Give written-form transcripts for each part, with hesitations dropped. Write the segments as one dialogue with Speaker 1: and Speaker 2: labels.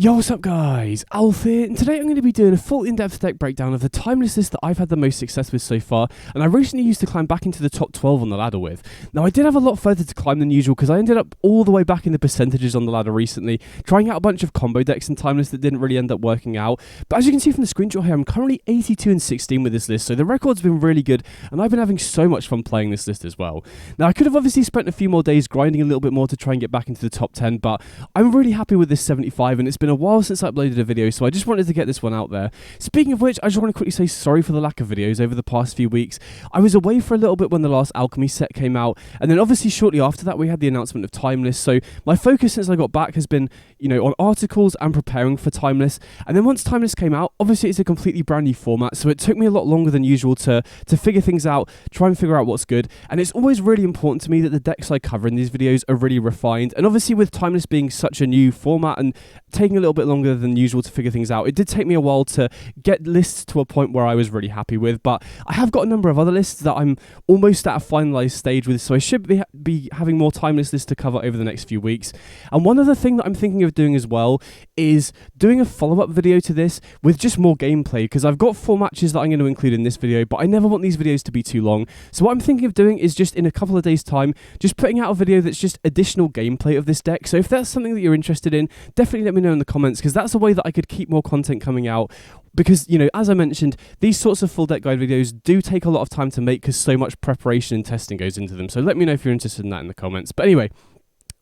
Speaker 1: Yo, what's up guys, Alf here, and today I'm going to be doing a full in-depth deck breakdown of the timeless list that I've had the most success with so far, and I recently used to climb back into the top 12 on the ladder with. Now I did have a lot further to climb than usual because I ended up all the way back in the percentages on the ladder recently, trying out a bunch of combo decks and timeless that didn't really end up working out. But as you can see from the screenshot here, I'm currently 82 and 16 with this list, so the record's been really good, and I've been having so much fun playing this list as well. Now I could have obviously spent a few more days grinding a little bit more to try and get back into the top 10, but I'm really happy with this 75, and it's been a while since I uploaded a video, so I just wanted to get this one out there. Speaking of which, I just want to quickly say sorry for the lack of videos over the past few weeks. I was away for a little bit when the last Alchemy set came out, and then obviously shortly after that we had the announcement of Timeless, so my focus since I got back has been, on articles and preparing for Timeless. And then once Timeless came out, obviously it's a completely brand new format, so it took me a lot longer than usual to figure things out, try and figure out what's good, and it's always really important to me that the decks I cover in these videos are really refined. And obviously with Timeless being such a new format and taking a little bit longer than usual to figure things out, it did take me a while to get lists to a point where I was really happy with, but I have got a number of other lists that I'm almost at a finalized stage with, so I should be having more Timeless lists to cover over the next few weeks. And one other thing that I'm thinking of doing as well is doing a follow-up video to this with just more gameplay, because I've got 4 matches that I'm going to include in this video, but I never want these videos to be too long. So what I'm thinking of doing is just in a couple of days time, just putting out a video that's just additional gameplay of this deck. So if that's something that you're interested in, definitely let me know in the comments, because that's a way that I could keep more content coming out. Because, as I mentioned, these sorts of full deck guide videos do take a lot of time to make because so much preparation and testing goes into them. So let me know if you're interested in that in the comments. But anyway,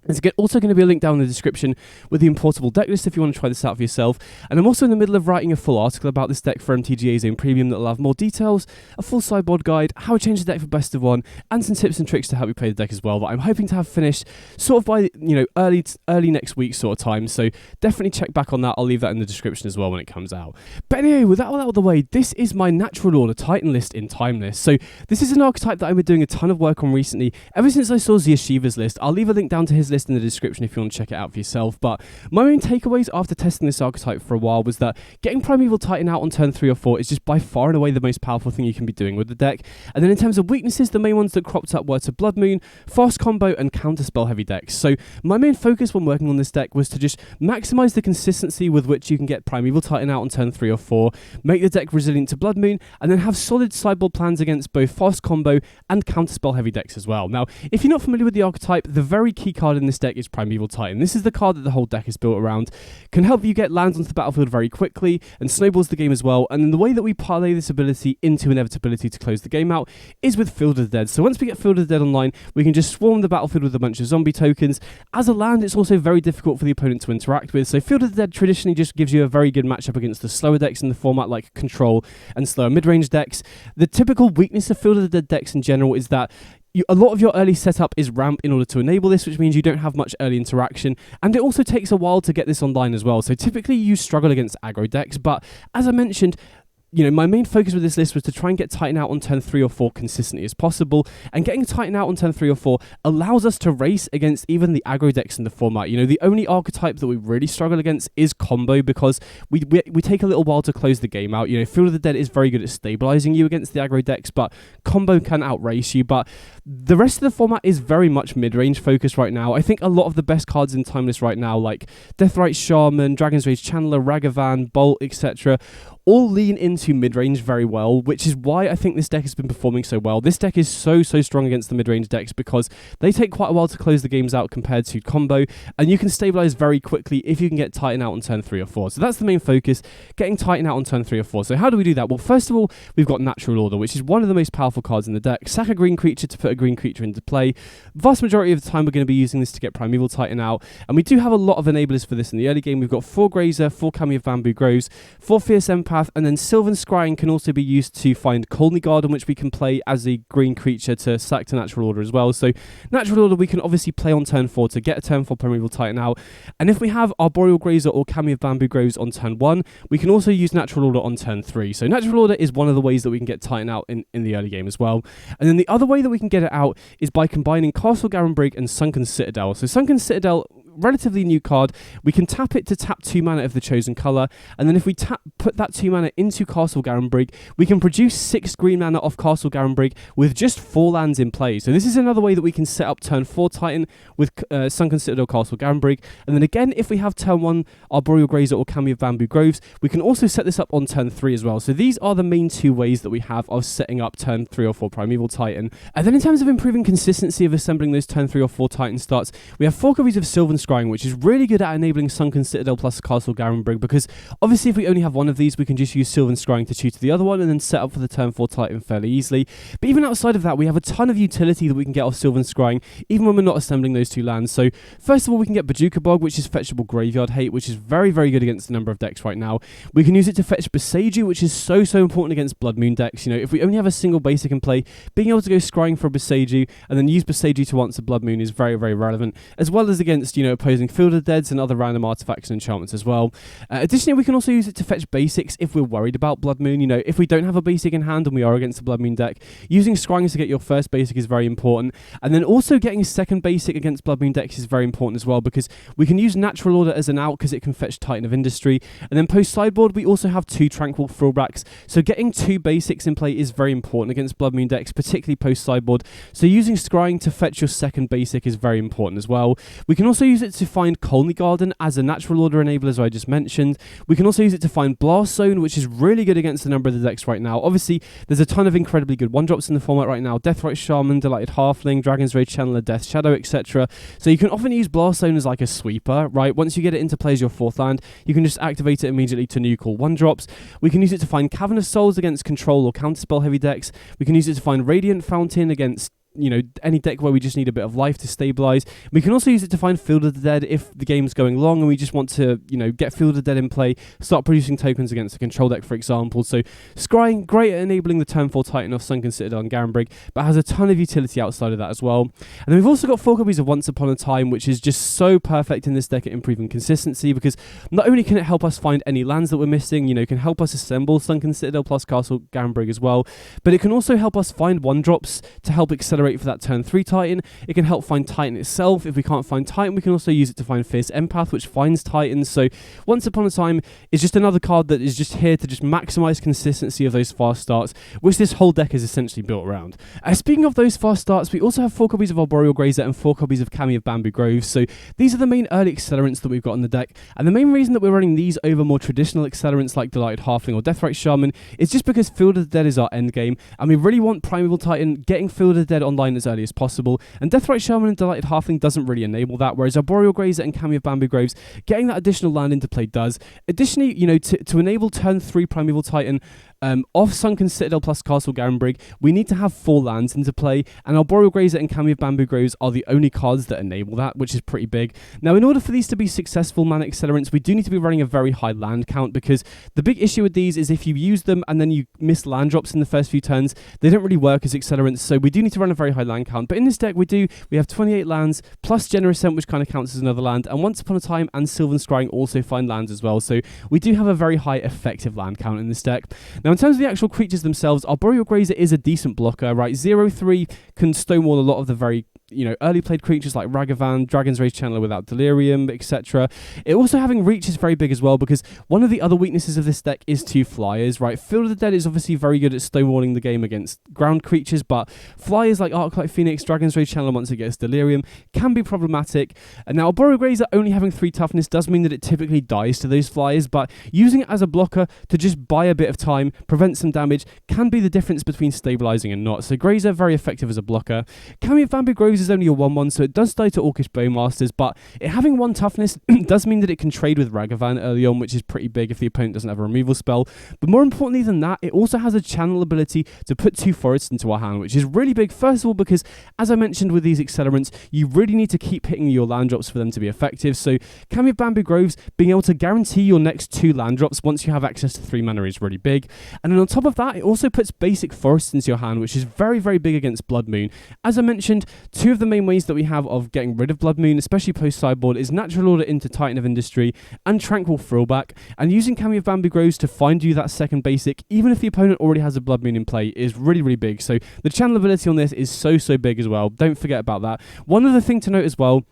Speaker 1: there's also going to be a link down in the description with the importable deck list if you want to try this out for yourself. And I'm also in the middle of writing a full article about this deck for MTG's own premium that will have more details, a full sideboard guide, how I change the deck for best of one, and some tips and tricks to help you play the deck as well, that I'm hoping to have finished sort of by early next week sort of time. So definitely check back on that. I'll leave that in the description as well when it comes out. But anyway, with that all out of the way, this is my natural order Titan list in Timeless. So this is an archetype that I've been doing a ton of work on recently, ever since I saw Shiva's list. I'll leave a link down to his list in the description if you want to check it out for yourself. But my main takeaways after testing this archetype for a while was that getting Primeval Titan out on turn 3 or 4 is just by far and away the most powerful thing you can be doing with the deck. And then in terms of weaknesses, the main ones that cropped up were to Blood Moon, fast combo, and counterspell heavy decks. So my main focus when working on this deck was to just maximize the consistency with which you can get Primeval Titan out on turn 3 or 4, make the deck resilient to Blood Moon, and then have solid sideboard plans against both fast combo and counterspell heavy decks as well. Now, if you're not familiar with the archetype, the very key card in this deck is Primeval Titan. This is the card that the whole deck is built around. Can help you get lands onto the battlefield very quickly and snowballs the game as well. And then the way that we parlay this ability into inevitability to close the game out is with Field of the Dead. So once we get Field of the Dead online, we can just swarm the battlefield with a bunch of zombie tokens. As a land, it's also very difficult for the opponent to interact with. So Field of the Dead traditionally just gives you a very good matchup against the slower decks in the format like Control and slower mid-range decks. The typical weakness of Field of the Dead decks in general is that a lot of your early setup is ramp in order to enable this, which means you don't have much early interaction, and it also takes a while to get this online as well. So typically you struggle against aggro decks, but as I mentioned, my main focus with this list was to try and get Titan out on turn 3 or 4 consistently as possible, and getting Titan out on turn 3 or 4 allows us to race against even the aggro decks in the format. The only archetype that we really struggle against is combo, because we take a little while to close the game out. Field of the Dead is very good at stabilizing you against the aggro decks, but combo can outrace you. But the rest of the format is very much mid-range focused right now. I think a lot of the best cards in Timeless right now, like Deathrite Shaman, Dragon's Rage Channeler, Ragavan, Bolt, etc., all lean into mid-range very well, which is why I think this deck has been performing so well. This deck is so strong against the mid-range decks because they take quite a while to close the games out compared to combo, and you can stabilize very quickly if you can get Titan out on turn 3 or 4. So that's the main focus, getting Titan out on turn 3 or 4. So how do we do that? Well, first of all, we've got Natural Order, which is one of the most powerful cards in the deck. Sack a green creature to put a green creature into play. Vast majority of the time we're going to be using this to get Primeval Titan out, and we do have a lot of enablers for this in the early game. We've got 4 Grazer, 4 Cameo of Bamboo Groves, 4 Fierce Empath, and then Sylvan Scrying can also be used to find Colney Garden, which we can play as a green creature to sack to Natural Order as well. So Natural Order we can obviously play on turn 4 to get a turn 4 Primeval Titan out, and if we have Arboreal Grazer or Cameo of Bamboo Groves on turn 1, we can also use Natural Order on turn 3. So Natural Order is one of the ways that we can get Titan out in the early game as well. And then the other way that we can get it out is by combining Castle Garenbrig and Sunken Citadel. So Sunken Citadel relatively new card. We can tap it to tap 2 mana of the chosen colour, and then if we put that 2 mana into Castle Garenbrig, we can produce 6 green mana off Castle Garenbrig with just 4 lands in play. So this is another way that we can set up turn 4 Titan with Sunken Citadel, Castle Garenbrig, and then again, if we have turn 1 Arboreal Grazer or Cameo of Bamboo Groves, we can also set this up on turn 3 as well. So these are the main 2 ways that we have of setting up turn 3 or 4 Primeval Titan. And then in terms of improving consistency of assembling those turn 3 or 4 Titan starts, we have 4 copies of Sylvan Scrying, which is really good at enabling Sunken Citadel plus Castle Garenbrig, because obviously if we only have one of these, we can just use Sylvan Scrying to tutor the other one and then set up for the turn 4 Titan fairly easily. But even outside of that, we have a ton of utility that we can get off Sylvan Scrying, even when we're not assembling those 2 lands. So first of all, we can get Bajuka Bog, which is fetchable Graveyard Hate, which is very, very good against a number of decks right now. We can use it to fetch Boseiju, which is so important against Blood Moon decks. You know, if we only have a single basic in play, being able to go Scrying for a Boseiju and then use Boseiju to answer Blood Moon is very, very relevant, as well as against, you know, opposing Field of Deads and other random artifacts and enchantments as well. Additionally, we can also use it to fetch basics if we're worried about Blood Moon. You know, if we don't have a basic in hand and we are against a Blood Moon deck, using Scrying to get your first basic is very important. And then also getting a second basic against Blood Moon decks is very important as well, because we can use Natural Order as an out because it can fetch Titan of Industry. And then post sideboard, we also have 2 Tranquil Throwbacks. So getting 2 basics in play is very important against Blood Moon decks, particularly post sideboard. So using Scrying to fetch your second basic is very important as well. We can also use it to find Colney Garden as a Natural Order enabler, as I just mentioned. We can also use it to find Blast Zone, which is really good against a number of the decks right now. Obviously, there's a ton of incredibly good 1-drops in the format right now. Deathrite Shaman, Delighted Halfling, Dragon's Rage Channeler, Death Shadow, etc. So you can often use Blast Zone as like a sweeper, right? Once you get it into play as your 4th land, you can just activate it immediately to new call 1-drops. We can use it to find Cavernous Souls against control or counterspell heavy decks. We can use it to find Radiant Fountain against, you know, any deck where we just need a bit of life to stabilize. We can also use it to find Field of the Dead if the game's going long and we just want to, you know, get Field of the Dead in play, start producing tokens against a control deck, for example. So Scrying, great at enabling the turn 4 Titan of Sunken Citadel and Garenbrig, but has a ton of utility outside of that as well. And then we've also got 4 copies of Once Upon a Time, which is just so perfect in this deck at improving consistency, because not only can it help us find any lands that we're missing, you know, it can help us assemble Sunken Citadel plus Castle Garenbrig as well, but it can also help us find 1-drops to help accelerate for that turn 3 Titan. It can help find Titan itself. If we can't find Titan, we can also use it to find Fierce Empath, which finds Titans. So Once Upon a Time is just another card that is just here to just maximize consistency of those fast starts, which this whole deck is essentially built around. Speaking of those fast starts, we also have 4 copies of Arboreal Grazer and 4 copies of Cameo of Bamboo Groves. So these are the main early accelerants that we've got in the deck, and the main reason that we're running these over more traditional accelerants like Delighted Halfling or Deathrite Shaman is just because Field of the Dead is our end game, and we really want Primeval Titan getting Field of the Dead online as early as possible, and Deathrite Shaman and Delighted Halfling doesn't really enable that, whereas Arboreal Grazer and Cameo of Bamboo Groves, getting that additional land into play does. Additionally, you know, to enable turn 3 Primeval Titan off Sunken Citadel plus Castle Garenbrig, we need to have 4 lands into play, and Arboreal Grazer and Cameo of Bamboo Groves are the only cards that enable that, which is pretty big. Now, in order for these to be successful mana accelerants, we do need to be running a very high land count, because the big issue with these is if you use them and then you miss land drops in the first few turns, they don't really work as accelerants, so we do need to run a very high land count. But in this deck, we have 28 lands, plus Generous Scent, which kind of counts as another land, and Once Upon a Time and Sylvan Scrying also find lands as well, so we do have a very high effective land count in this deck. Now, in terms of the actual creatures themselves, Arboreal Grazer is a decent blocker, right? 0/3 can stonewall a lot of the very, you know, early played creatures like Ragavan, Dragon's Rage Channeler without Delirium, etc. It also having reach is very big as well, because one of the other weaknesses of this deck is 2 flyers, right? Field of the Dead is obviously very good at stonewalling the game against ground creatures, but flyers like Arclight Phoenix, Dragon's Rage Channeler once it gets Delirium can be problematic. And now Arboreal Grazer only having 3 toughness does mean that it typically dies to those flyers, but using it as a blocker to just buy a bit of time, prevent some damage, can be the difference between stabilizing and not. So Grazer, very effective as a blocker. Cameo of Bamboo Groves is only a 1/1, so it does die to Orcish Bowmasters, but it having 1 toughness does mean that it can trade with Ragavan early on, which is pretty big if the opponent doesn't have a removal spell. But more importantly than that, it also has a channel ability to put 2 forests into our hand, which is really big, first of all, because, as I mentioned with these accelerants, you really need to keep hitting your land drops for them to be effective. So Cameo of Bamboo Groves, being able to guarantee your next 2 land drops once you have access to 3 mana is really big. And then on top of that, it also puts basic forests into your hand, which is very, very big against Blood Moon. As I mentioned, 2 of the main ways that we have of getting rid of Blood Moon, especially post-sideboard, is Natural Order into Titan of Industry and Tranquil Throwback, and using Cameo of Bamboo Groves to find you that second basic, even if the opponent already has a Blood Moon in play, is really, really big. So the channel ability on this is so big as well. Don't forget about that. One other thing to note as well,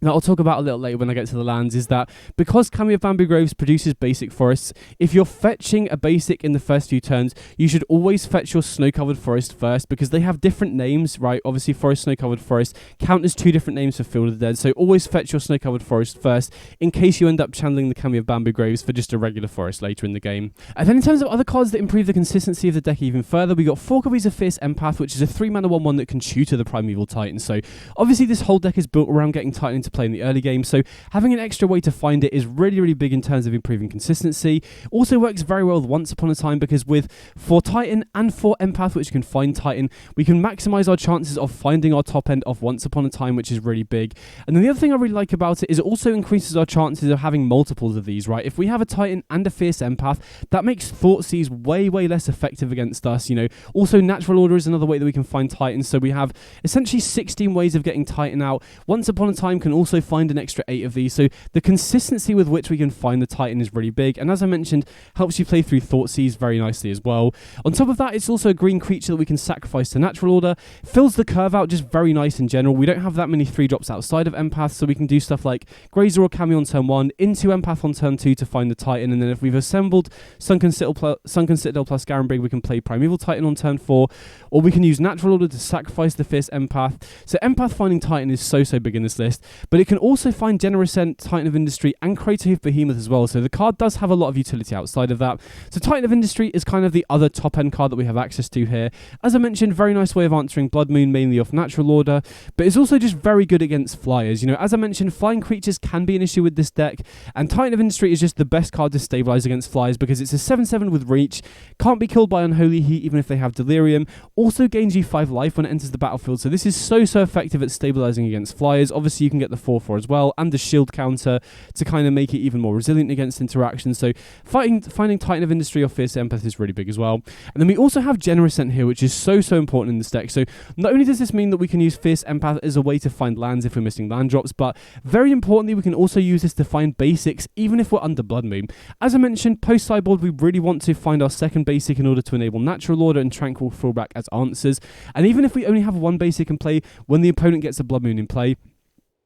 Speaker 1: that I'll talk about a little later when I get to the lands, is that because Kami of Bamboo Groves produces basic forests, if you're fetching a basic in the first few turns, you should always fetch your snow-covered forest first, because they have different names, right? Obviously, forest, snow-covered forest count as 2 different names for Field of the Dead, so always fetch your snow-covered forest first, in case you end up channeling the Kami of Bamboo Groves for just a regular forest later in the game. And then in terms of other cards that improve the consistency of the deck even further, we got 4 copies of Fierce Empath, which is a 3-mana 1/1 that can tutor the Primeval Titan. So obviously this whole deck is built around getting Titan into play in the early game, so having an extra way to find it is really, really big in terms of improving consistency. Also works very well with Once Upon a Time, because with 4 Titan and 4 Empath, which can find Titan, we can maximize our chances of finding our top end of Once Upon a Time, which is really big. And then the other thing I really like about it is it also increases our chances of having multiples of these, right? If we have a Titan and a Fierce Empath, that makes Thoughtseize way, way less effective against us, you know. Also, Natural Order is another way that we can find Titans, so we have essentially 16 ways of getting Titan out. Once Upon a Time can also find an extra 8 of these, so the consistency with which we can find the Titan is really big, and as I mentioned, helps you play through Thoughtseize very nicely as well. On top of that, it's also a green creature that we can sacrifice to Natural Order, fills the curve out just very nice in general. We don't have that many 3-drops outside of Empath, so we can do stuff like Grazer or Kami on turn 1, into Empath on turn 2 to find the Titan, and then if we've assembled Sunken Citadel plus Garenbrig, we can play Primeval Titan on turn 4, or we can use Natural Order to sacrifice the Fierce Empath. So Empath finding Titan is so big in this list, but it can also find Generosent, Titan of Industry, and Crater Hoof Behemoth as well, so the card does have a lot of utility outside of that. So Titan of Industry is kind of the other top end card that we have access to here. As I mentioned, very nice way of answering Blood Moon, mainly off Natural Order, but it's also just very good against flyers. You know, as I mentioned, flying creatures can be an issue with this deck, and Titan of Industry is just the best card to stabilize against flyers, because it's a 7/7 with reach, can't be killed by Unholy Heat even if they have Delirium, also gains you 5 life when it enters the battlefield, so this is so effective at stabilizing against flyers. Obviously you can get the 4/4 as well, and the shield counter to kind of make it even more resilient against interactions, so finding Titan of Industry or Fierce Empath is really big as well. And then we also have Generosent here, which is so important in this deck. So not only does this mean that we can use Fierce Empath as a way to find lands if we're missing land drops, but very importantly, we can also use this to find basics even if we're under Blood Moon. As I mentioned, post sideboard, we really want to find our second basic in order to enable Natural Order and Tranquil Throwback as answers. And even if we only have 1 basic in play, when the opponent gets a Blood Moon in play,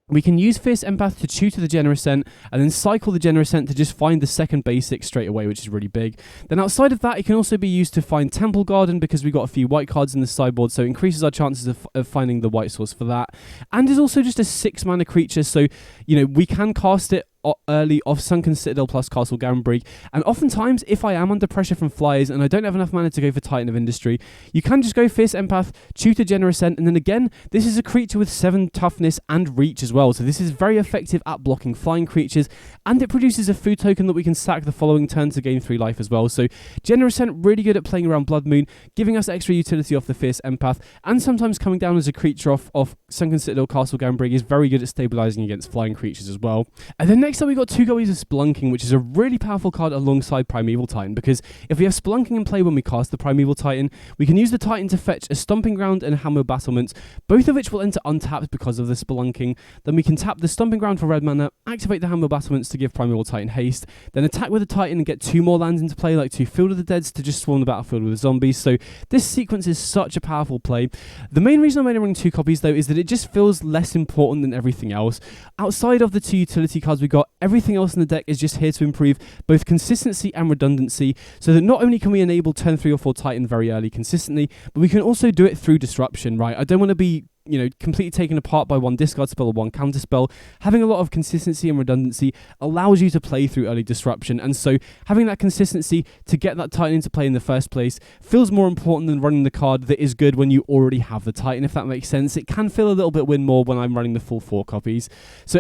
Speaker 1: we can use Fierce Empath to tutor the Generosent and then cycle the Generosent to just find the second basic straight away, which is really big. Then outside of that, it can also be used to find Temple Garden, because we've got a few white cards in the sideboard, so it increases our chances of finding the white source for that. And is also just a 6-mana creature, so, you know, we can cast it early off Sunken Citadel plus Castle Garenbrig, and oftentimes if I am under pressure from flyers and I don't have enough mana to go for Titan of Industry, you can just go Fierce Empath, tutor Generosent, and then again, this is a creature with 7 toughness and reach as well, so this is very effective at blocking flying creatures, and it produces a food token that we can sack the following turn to gain 3 life as well. So Generosent really good at playing around Blood Moon, giving us extra utility off the Fierce Empath, and sometimes coming down as a creature off Sunken Citadel Castle Garenbrig is very good at stabilizing against flying creatures as well. And then next up we got 2 copies of Spelunking, which is a really powerful card alongside Primeval Titan, because if we have Spelunking in play when we cast the Primeval Titan, we can use the Titan to fetch a Stomping Ground and a Hammer Battlement, both of which will enter untapped because of the Spelunking. Then we can tap the Stomping Ground for red mana, activate the Hammer Battlements to give Primeval Titan haste, then attack with the Titan and get 2 more lands into play, like 2 Field of the Deads to just swarm the battlefield with zombies. So this sequence is such a powerful play. The main reason I'm only running 2 copies though is that it just feels less important than everything else. Outside of the 2 utility cards we got, everything else in the deck is just here to improve both consistency and redundancy, so that not only can we enable turn 3 or 4 Titan very early consistently, but we can also do it through disruption, right? I don't want to be you know, completely taken apart by one discard spell or one counter spell. Having a lot of consistency and redundancy allows you to play through early disruption, and so having that consistency to get that Titan into play in the first place feels more important than running the card that is good when you already have the Titan, if that makes sense. It can feel a little bit win more when I'm running the full 4 copies, so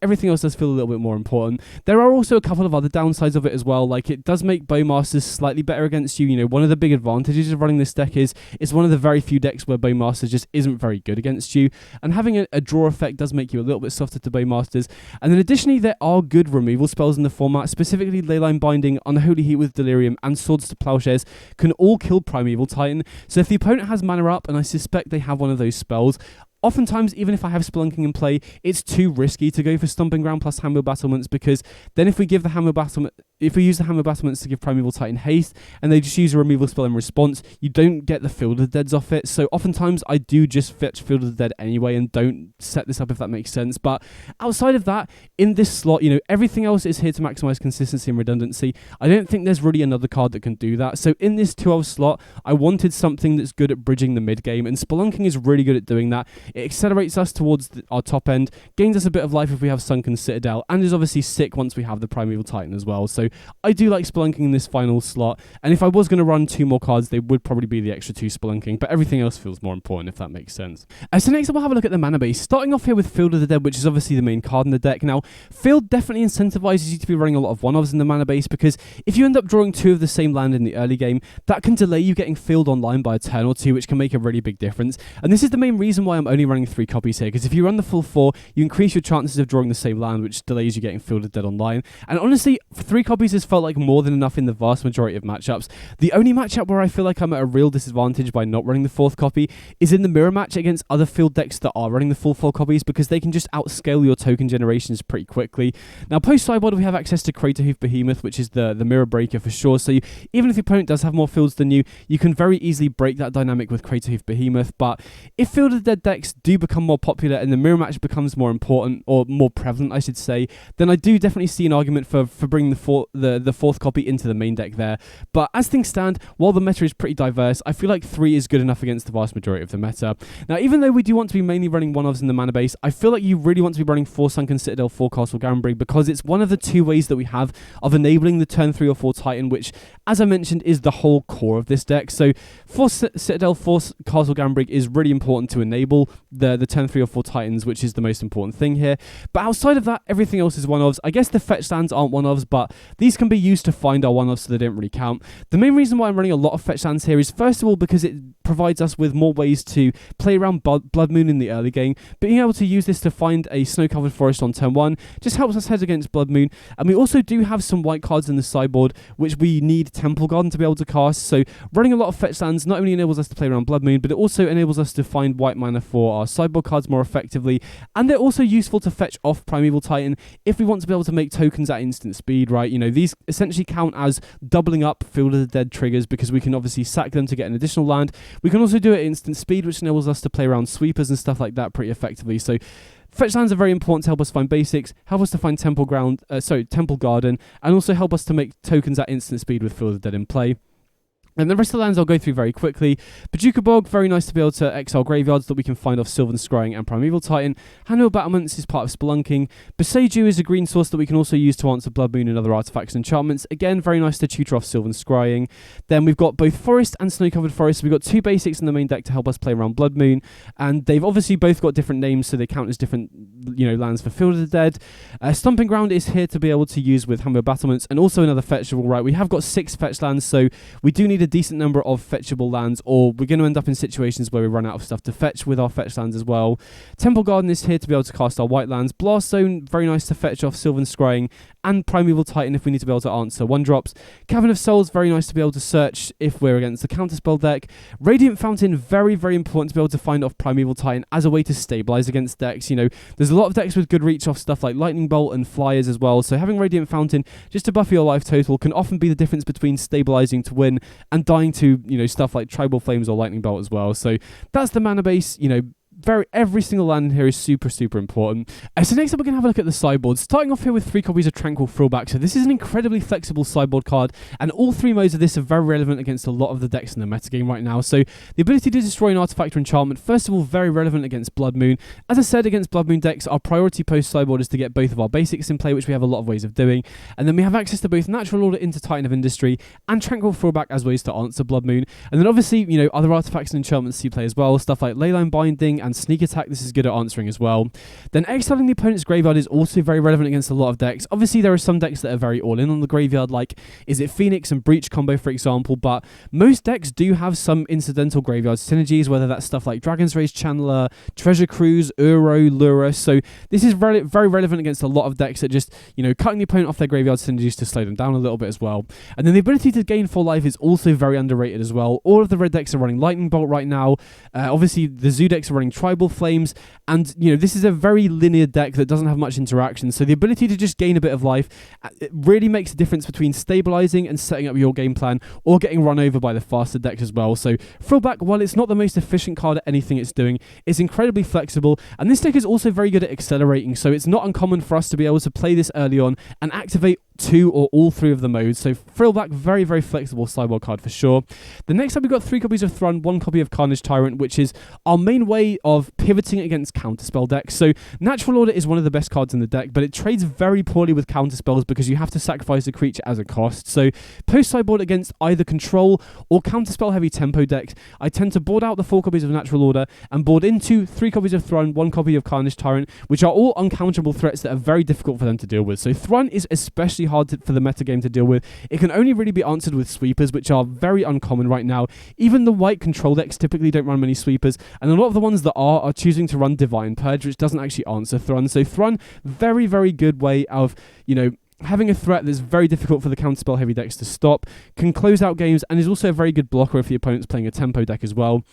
Speaker 1: everything else does feel a little bit more important. There are also a couple of other downsides of it as well, like it does make Bowmasters slightly better against you. You know, one of the big advantages of running this deck is it's one of the very few decks where Bowmasters just isn't very good against you, and having a draw effect does make you a little bit softer to Bowmasters. And then additionally, there are good removal spells in the format, specifically Leyline Binding, Unholy Heat with Delirium, and Swords to Plowshares can all kill Primeval Titan. So if the opponent has mana up, and I suspect they have one of those spells, oftentimes, even if I have Spelunking in play, it's too risky to go for Stomping Ground plus Handmill Battlements, because then if we use the Handmill Battlements to give Primeval Titan haste, and they just use a removal spell in response, you don't get the Field of the Deads off it. So oftentimes I do just fetch Field of the Dead anyway and don't set this up, if that makes sense. But outside of that, in this slot, everything else is here to maximize consistency and redundancy. I don't think there's really another card that can do that. So in this 2-elf slot, I wanted something that's good at bridging the mid game, and Spelunking is really good at doing that. It accelerates us towards our top end, gains us a bit of life if we have Sunken Citadel, and is obviously sick once we have the Primeval Titan as well. So I do like Spelunking in this final slot, and if I was going to run 2 more cards, they would probably be the extra 2 Spelunking, but everything else feels more important, if that makes sense. So next up, we'll have a look at the mana base, starting off here with Field of the Dead, which is obviously the main card in the deck. Now, Field definitely incentivizes you to be running a lot of 1-ofs in the mana base, because if you end up drawing 2 of the same land in the early game, that can delay you getting Field online by a turn or 2, which can make a really big difference. And this is the main reason why I'm only running 3 copies here, because if you run the full 4, you increase your chances of drawing the same land, which delays you getting Field of the Dead online. And honestly, 3 copies has felt like more than enough in the vast majority of matchups. The only matchup where I feel like I'm at a real disadvantage by not running the 4th copy is in the mirror match against other Field decks that are running the full 4 copies, because they can just outscale your token generations pretty quickly. Now, post sideboard, we have access to Craterhoof Behemoth, which is the mirror breaker for sure. So even if your opponent does have more fields than you, you can very easily break that dynamic with Craterhoof Behemoth. But if Field of the Dead decks do become more popular and the mirror match becomes more important, or more prevalent, I should say, then I do definitely see an argument for bringing the 4th copy into the main deck there. But as things stand, while the meta is pretty diverse, I feel like 3 is good enough against the vast majority of the meta. Now, even though we do want to be mainly running 1-ofs in the mana base, I feel like you really want to be running 4 Sunken Citadel, 4 Castle Gambrig, because it's one of the 2 ways that we have of enabling the turn 3 or 4 Titan, which, as I mentioned, is the whole core of this deck. So 4 Citadel, 4 Castle Gambrig is really important to enable the turn 3 or 4 Titans, which is the most important thing here. But outside of that, everything else is 1-ofs. I guess the fetch lands aren't 1-ofs, but these can be used to find our 1-ofs, so they don't really count. The main reason why I'm running a lot of fetch lands here is, first of all, because it provides us with more ways to play around Blood Moon in the early game. Being able to use this to find a snow-covered forest on turn 1 just helps us hedge against Blood Moon. And we also do have some white cards in the sideboard, which we need Temple Garden to be able to cast. So running a lot of fetch lands not only enables us to play around Blood Moon, but it also enables us to find white mana for our sideboard cards more effectively. And they're also useful to fetch off Primeval Titan if we want to be able to make tokens at instant speed, right? These essentially count as doubling up Field of the Dead triggers, because we can obviously sack them to get an additional land. We can also do it at instant speed, which enables us to play around sweepers and stuff like that pretty effectively. So fetch lands are very important to help us find basics, help us to find Temple Garden, and also help us to make tokens at instant speed with Field of the Dead in play. And the rest of the lands I'll go through very quickly. Paducah Bog, very nice to be able to exile graveyards that we can find off Sylvan Scrying and Primeval Titan. Handmill Battlements is part of Spelunking. Boseiju is a green source that we can also use to answer Blood Moon and other artifacts and enchantments. Again, very nice to tutor off Sylvan Scrying. Then we've got both Forest and Snow-Covered Forest. So we've got 2 basics in the main deck to help us play around Blood Moon. And they've obviously both got different names, so they count as different lands for Field of the Dead. Stomping Ground is here to be able to use with Handmill Battlements, and also another fetchable, right? We have got 6 fetch lands, so we do need a decent number of fetchable lands, or we're going to end up in situations where we run out of stuff to fetch with our fetch lands as well. Temple Garden is here to be able to cast our white lands. Blast Zone, very nice to fetch off Sylvan Scrying and Primeval Titan if we need to be able to answer 1-drops. Cavern of Souls, very nice to be able to search if we're against the counterspell deck. Radiant Fountain, very, very important to be able to find off Primeval Titan as a way to stabilize against decks. There's a lot of decks with good reach off stuff like Lightning Bolt and Flyers as well, so having Radiant Fountain just to buff your life total can often be the difference between stabilizing to win and dying to, stuff like Tribal Flames or Lightning Bolt as well. So that's the mana base, every single land in here is super, super important. So next up, we're going to have a look at the sideboard. Starting off here with 3 copies of Tranquil Throwback. So this is an incredibly flexible sideboard card, and all 3 modes of this are very relevant against a lot of the decks in the metagame right now. So the ability to destroy an artifact or enchantment, first of all, very relevant against Blood Moon. As I said, against Blood Moon decks, our priority post sideboard is to get both of our basics in play, which we have a lot of ways of doing. And then we have access to both Natural Order into Titan of Industry and Tranquil Throwback as ways to answer Blood Moon. And then obviously, other artifacts and enchantments you play as well, stuff like Leyline Binding and Sneak Attack. This is good at answering as well. Then exiling the opponent's graveyard is also very relevant against a lot of decks. Obviously, there are some decks that are very all in on the graveyard, like Is It Phoenix and Breach combo, for example, but most decks do have some incidental graveyard synergies, whether that's stuff like Dragon's Rage Channeler, Treasure Cruise, Uro, Lura. So this is very, very relevant against a lot of decks that just, cutting the opponent off their graveyard synergies to slow them down a little bit as well. And then the ability to gain full life is also very underrated as well. All of the red decks are running Lightning Bolt right now. Obviously, the Zoo decks are running Tribal Flames, and this is a very linear deck that doesn't have much interaction, so the ability to just gain a bit of life, it really makes a difference between stabilizing and setting up your game plan, or getting run over by the faster decks as well. So Thrillback, while it's not the most efficient card at anything it's doing, it's incredibly flexible, and this deck is also very good at accelerating, so it's not uncommon for us to be able to play this early on and activate 2 or all 3 of the modes. So Thrillback, very, very flexible sideboard card for sure. The next up, we've got 3 copies of Thrun, 1 copy of Carnage Tyrant, which is our main way of pivoting against counterspell decks. So Natural Order is one of the best cards in the deck, but it trades very poorly with counterspells because you have to sacrifice a creature as a cost. So post sideboard against either control or counterspell heavy tempo decks, I tend to board out the 4 copies of Natural Order and board into 3 copies of Thrun, 1 copy of Carnage Tyrant, which are all uncounterable threats that are very difficult for them to deal with. So Thrun is especially hard for the metagame to deal with. It can only really be answered with sweepers, which are very uncommon right now. Even the white control decks typically don't run many sweepers, and a lot of the ones that are choosing to run Divine Purge, which doesn't actually answer Thrun. So Thrun, very, very good way of, having a threat that's very difficult for the counterspell heavy decks to stop, can close out games, and is also a very good blocker if the opponent's playing a tempo deck as well.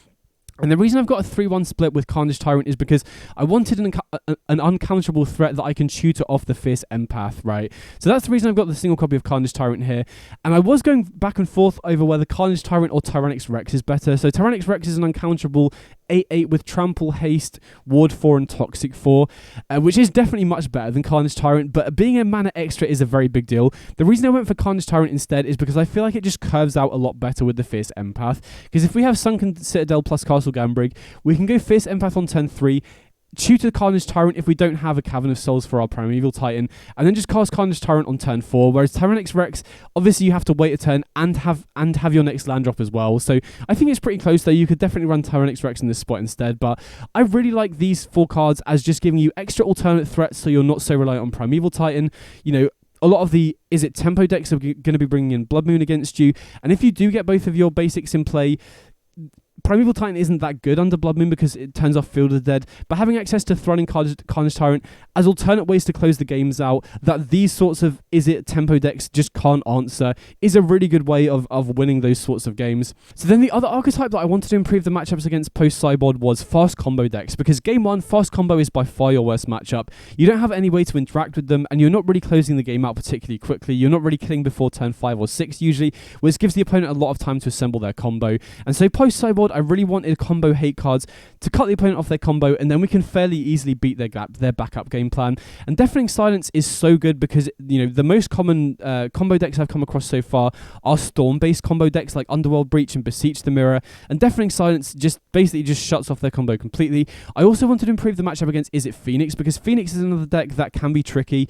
Speaker 1: And the reason I've got a 3-1 split with Carnage Tyrant is because I wanted an uncounterable threat that I can tutor off the Fierce Empath, right? So that's the reason I've got the single copy of Carnage Tyrant here. And I was going back and forth over whether Carnage Tyrant or Tyrannix Rex is better. So Tyrannix Rex is an uncounterable 8/8 with Trample, Haste, Ward 4 and Toxic 4, which is definitely much better than Carnage Tyrant, but being a mana extra is a very big deal. The reason I went for Carnage Tyrant instead is because I feel like it just curves out a lot better with the Fierce Empath, because if we have Sunken Citadel plus Castle Gambrig, we can go Fierce Empath on turn 3, tutor Carnage Tyrant if we don't have a Cavern of Souls for our Primeval Titan, and then just cast Carnage Tyrant on turn 4, whereas Tyrannix Rex, obviously you have to wait a turn and have your next land drop as well. So I think it's pretty close though. You could definitely run Tyrannix Rex in this spot instead, but I really like these 4 cards as just giving you extra alternate threats so you're not so reliant on Primeval Titan. A lot of the tempo decks are going to be bringing in Blood Moon against you, and if you do get both of your basics in play, Primeval Titan isn't that good under Blood Moon because it turns off Field of the Dead, but having access to Thrun and Carnage Tyrant as alternate ways to close the games out that these sorts of tempo decks just can't answer is a really good way of winning those sorts of games. So then the other archetype that I wanted to improve the matchups against post-sideboard was fast combo decks, because game 1, fast combo is by far your worst matchup. You don't have any way to interact with them, and you're not really closing the game out particularly quickly. You're not really killing before turn 5 or 6 usually, which gives the opponent a lot of time to assemble their combo. And so post-sideboard, I really wanted combo hate cards to cut the opponent off their combo, and then we can fairly easily beat their backup game plan. And Deafening Silence is so good because the most common combo decks I've come across so far are storm-based combo decks like Underworld Breach and Beseech the Mirror, and Deafening Silence basically shuts off their combo completely. I also wanted to improve the matchup against Is It Phoenix, because Phoenix is another deck that can be tricky.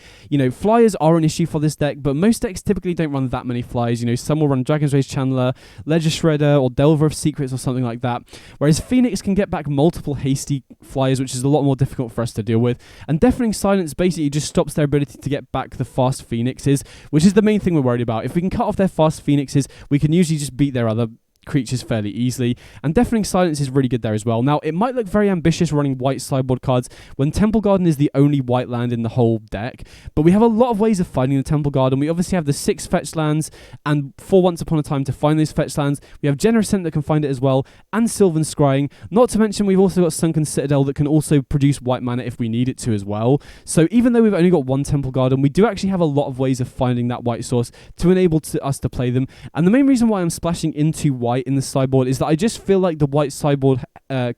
Speaker 1: Flyers are an issue for this deck, but most decks typically don't run that many flyers. Some will run Dragon's Rage Channeler, Ledger Shredder, or Delver of Secrets or something like that. Whereas Phoenix can get back multiple hasty flyers, which is a lot more difficult for us to deal with. And Deafening Silence basically just stops their ability to get back the fast Phoenixes, which is the main thing we're worried about. If we can cut off their fast Phoenixes, we can usually just beat their other creatures fairly easily, and Deafening Silence is really good there as well. Now, it might look very ambitious running white sideboard cards when Temple Garden is the only white land in the whole deck, but we have a lot of ways of finding the Temple Garden. We obviously have the 6 fetch lands and 4 Once Upon a Time to find those fetch lands. We have Generous Scent that can find it as well, and Sylvan Scrying. Not to mention, we've also got Sunken Citadel that can also produce white mana if we need it to as well. So even though we've only got 1 Temple Garden, we do actually have a lot of ways of finding that white source to enable us to play them. And the main reason why I'm splashing into white in the sideboard is that I just feel like the white sideboard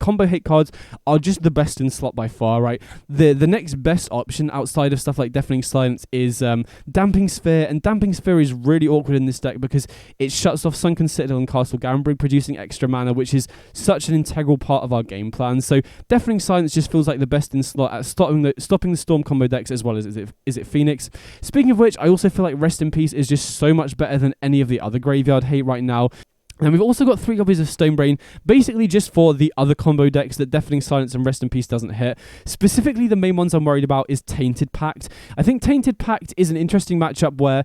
Speaker 1: combo hate cards are just the best in slot by far, right? The next best option outside of stuff like Deafening Silence is Damping Sphere, and Damping Sphere is really awkward in this deck because it shuts off Sunken Citadel and Castle Gambrig, producing extra mana, which is such an integral part of our game plan. So Deafening Silence just feels like the best in slot at stopping the Storm combo decks as well as Is It Phoenix. Speaking of which, I also feel like Rest in Peace is just so much better than any of the other graveyard hate right now. And we've also got 3 copies of Stonebrain, basically just for the other combo decks that Deafening Silence and Rest in Peace doesn't hit. Specifically, the main ones I'm worried about is Tainted Pact. I think Tainted Pact is an interesting matchup where,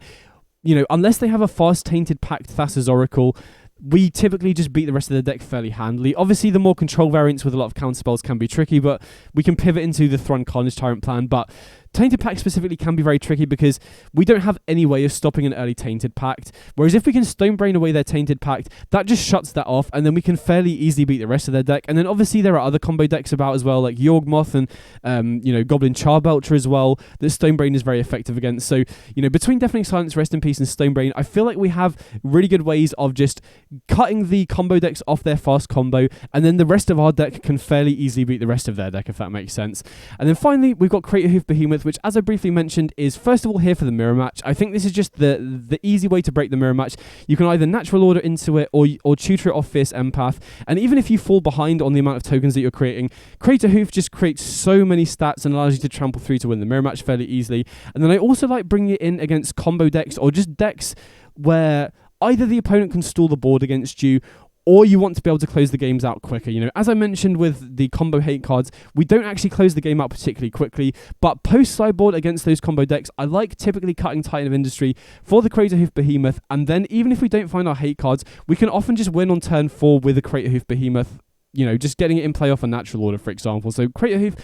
Speaker 1: unless they have a fast Tainted Pact Thassa's Oracle, we typically just beat the rest of the deck fairly handily. Obviously, the more control variants with a lot of counterspells can be tricky, but we can pivot into the Thrun Carnage Tyrant plan. But Tainted Pact specifically can be very tricky because we don't have any way of stopping an early Tainted Pact. Whereas if we can Stone Brain away their Tainted Pact, that just shuts that off, and then we can fairly easily beat the rest of their deck. And then obviously there are other combo decks about as well, like Yawgmoth and Goblin Charbelcher as well, that Stone Brain is very effective against. So, between Deafening Silence, Rest in Peace, and Stone Brain, I feel like we have really good ways of just cutting the combo decks off their fast combo, and then the rest of our deck can fairly easily beat the rest of their deck, if that makes sense. And then finally, we've got Crater Hoof Behemoth, which, as I briefly mentioned, is first of all here for the mirror match. I think this is just the easy way to break the mirror match. You can either natural order into it or tutor it off Fierce Empath, and even if you fall behind on the amount of tokens that you're creating, Crater Hoof just creates so many stats and allows you to trample through to win the mirror match fairly easily. And then I also like bringing it in against combo decks, or just decks where either the opponent can stall the board against you, or you want to be able to close the games out quicker. As I mentioned with the combo hate cards, we don't actually close the game out particularly quickly, but post-sideboard against those combo decks, I like typically cutting Titan of Industry for the Crater Hoof Behemoth, and then even if we don't find our hate cards, we can often just win on turn 4 with the Crater Hoof Behemoth, just getting it in play off a natural order, for example. So Crater Hoof,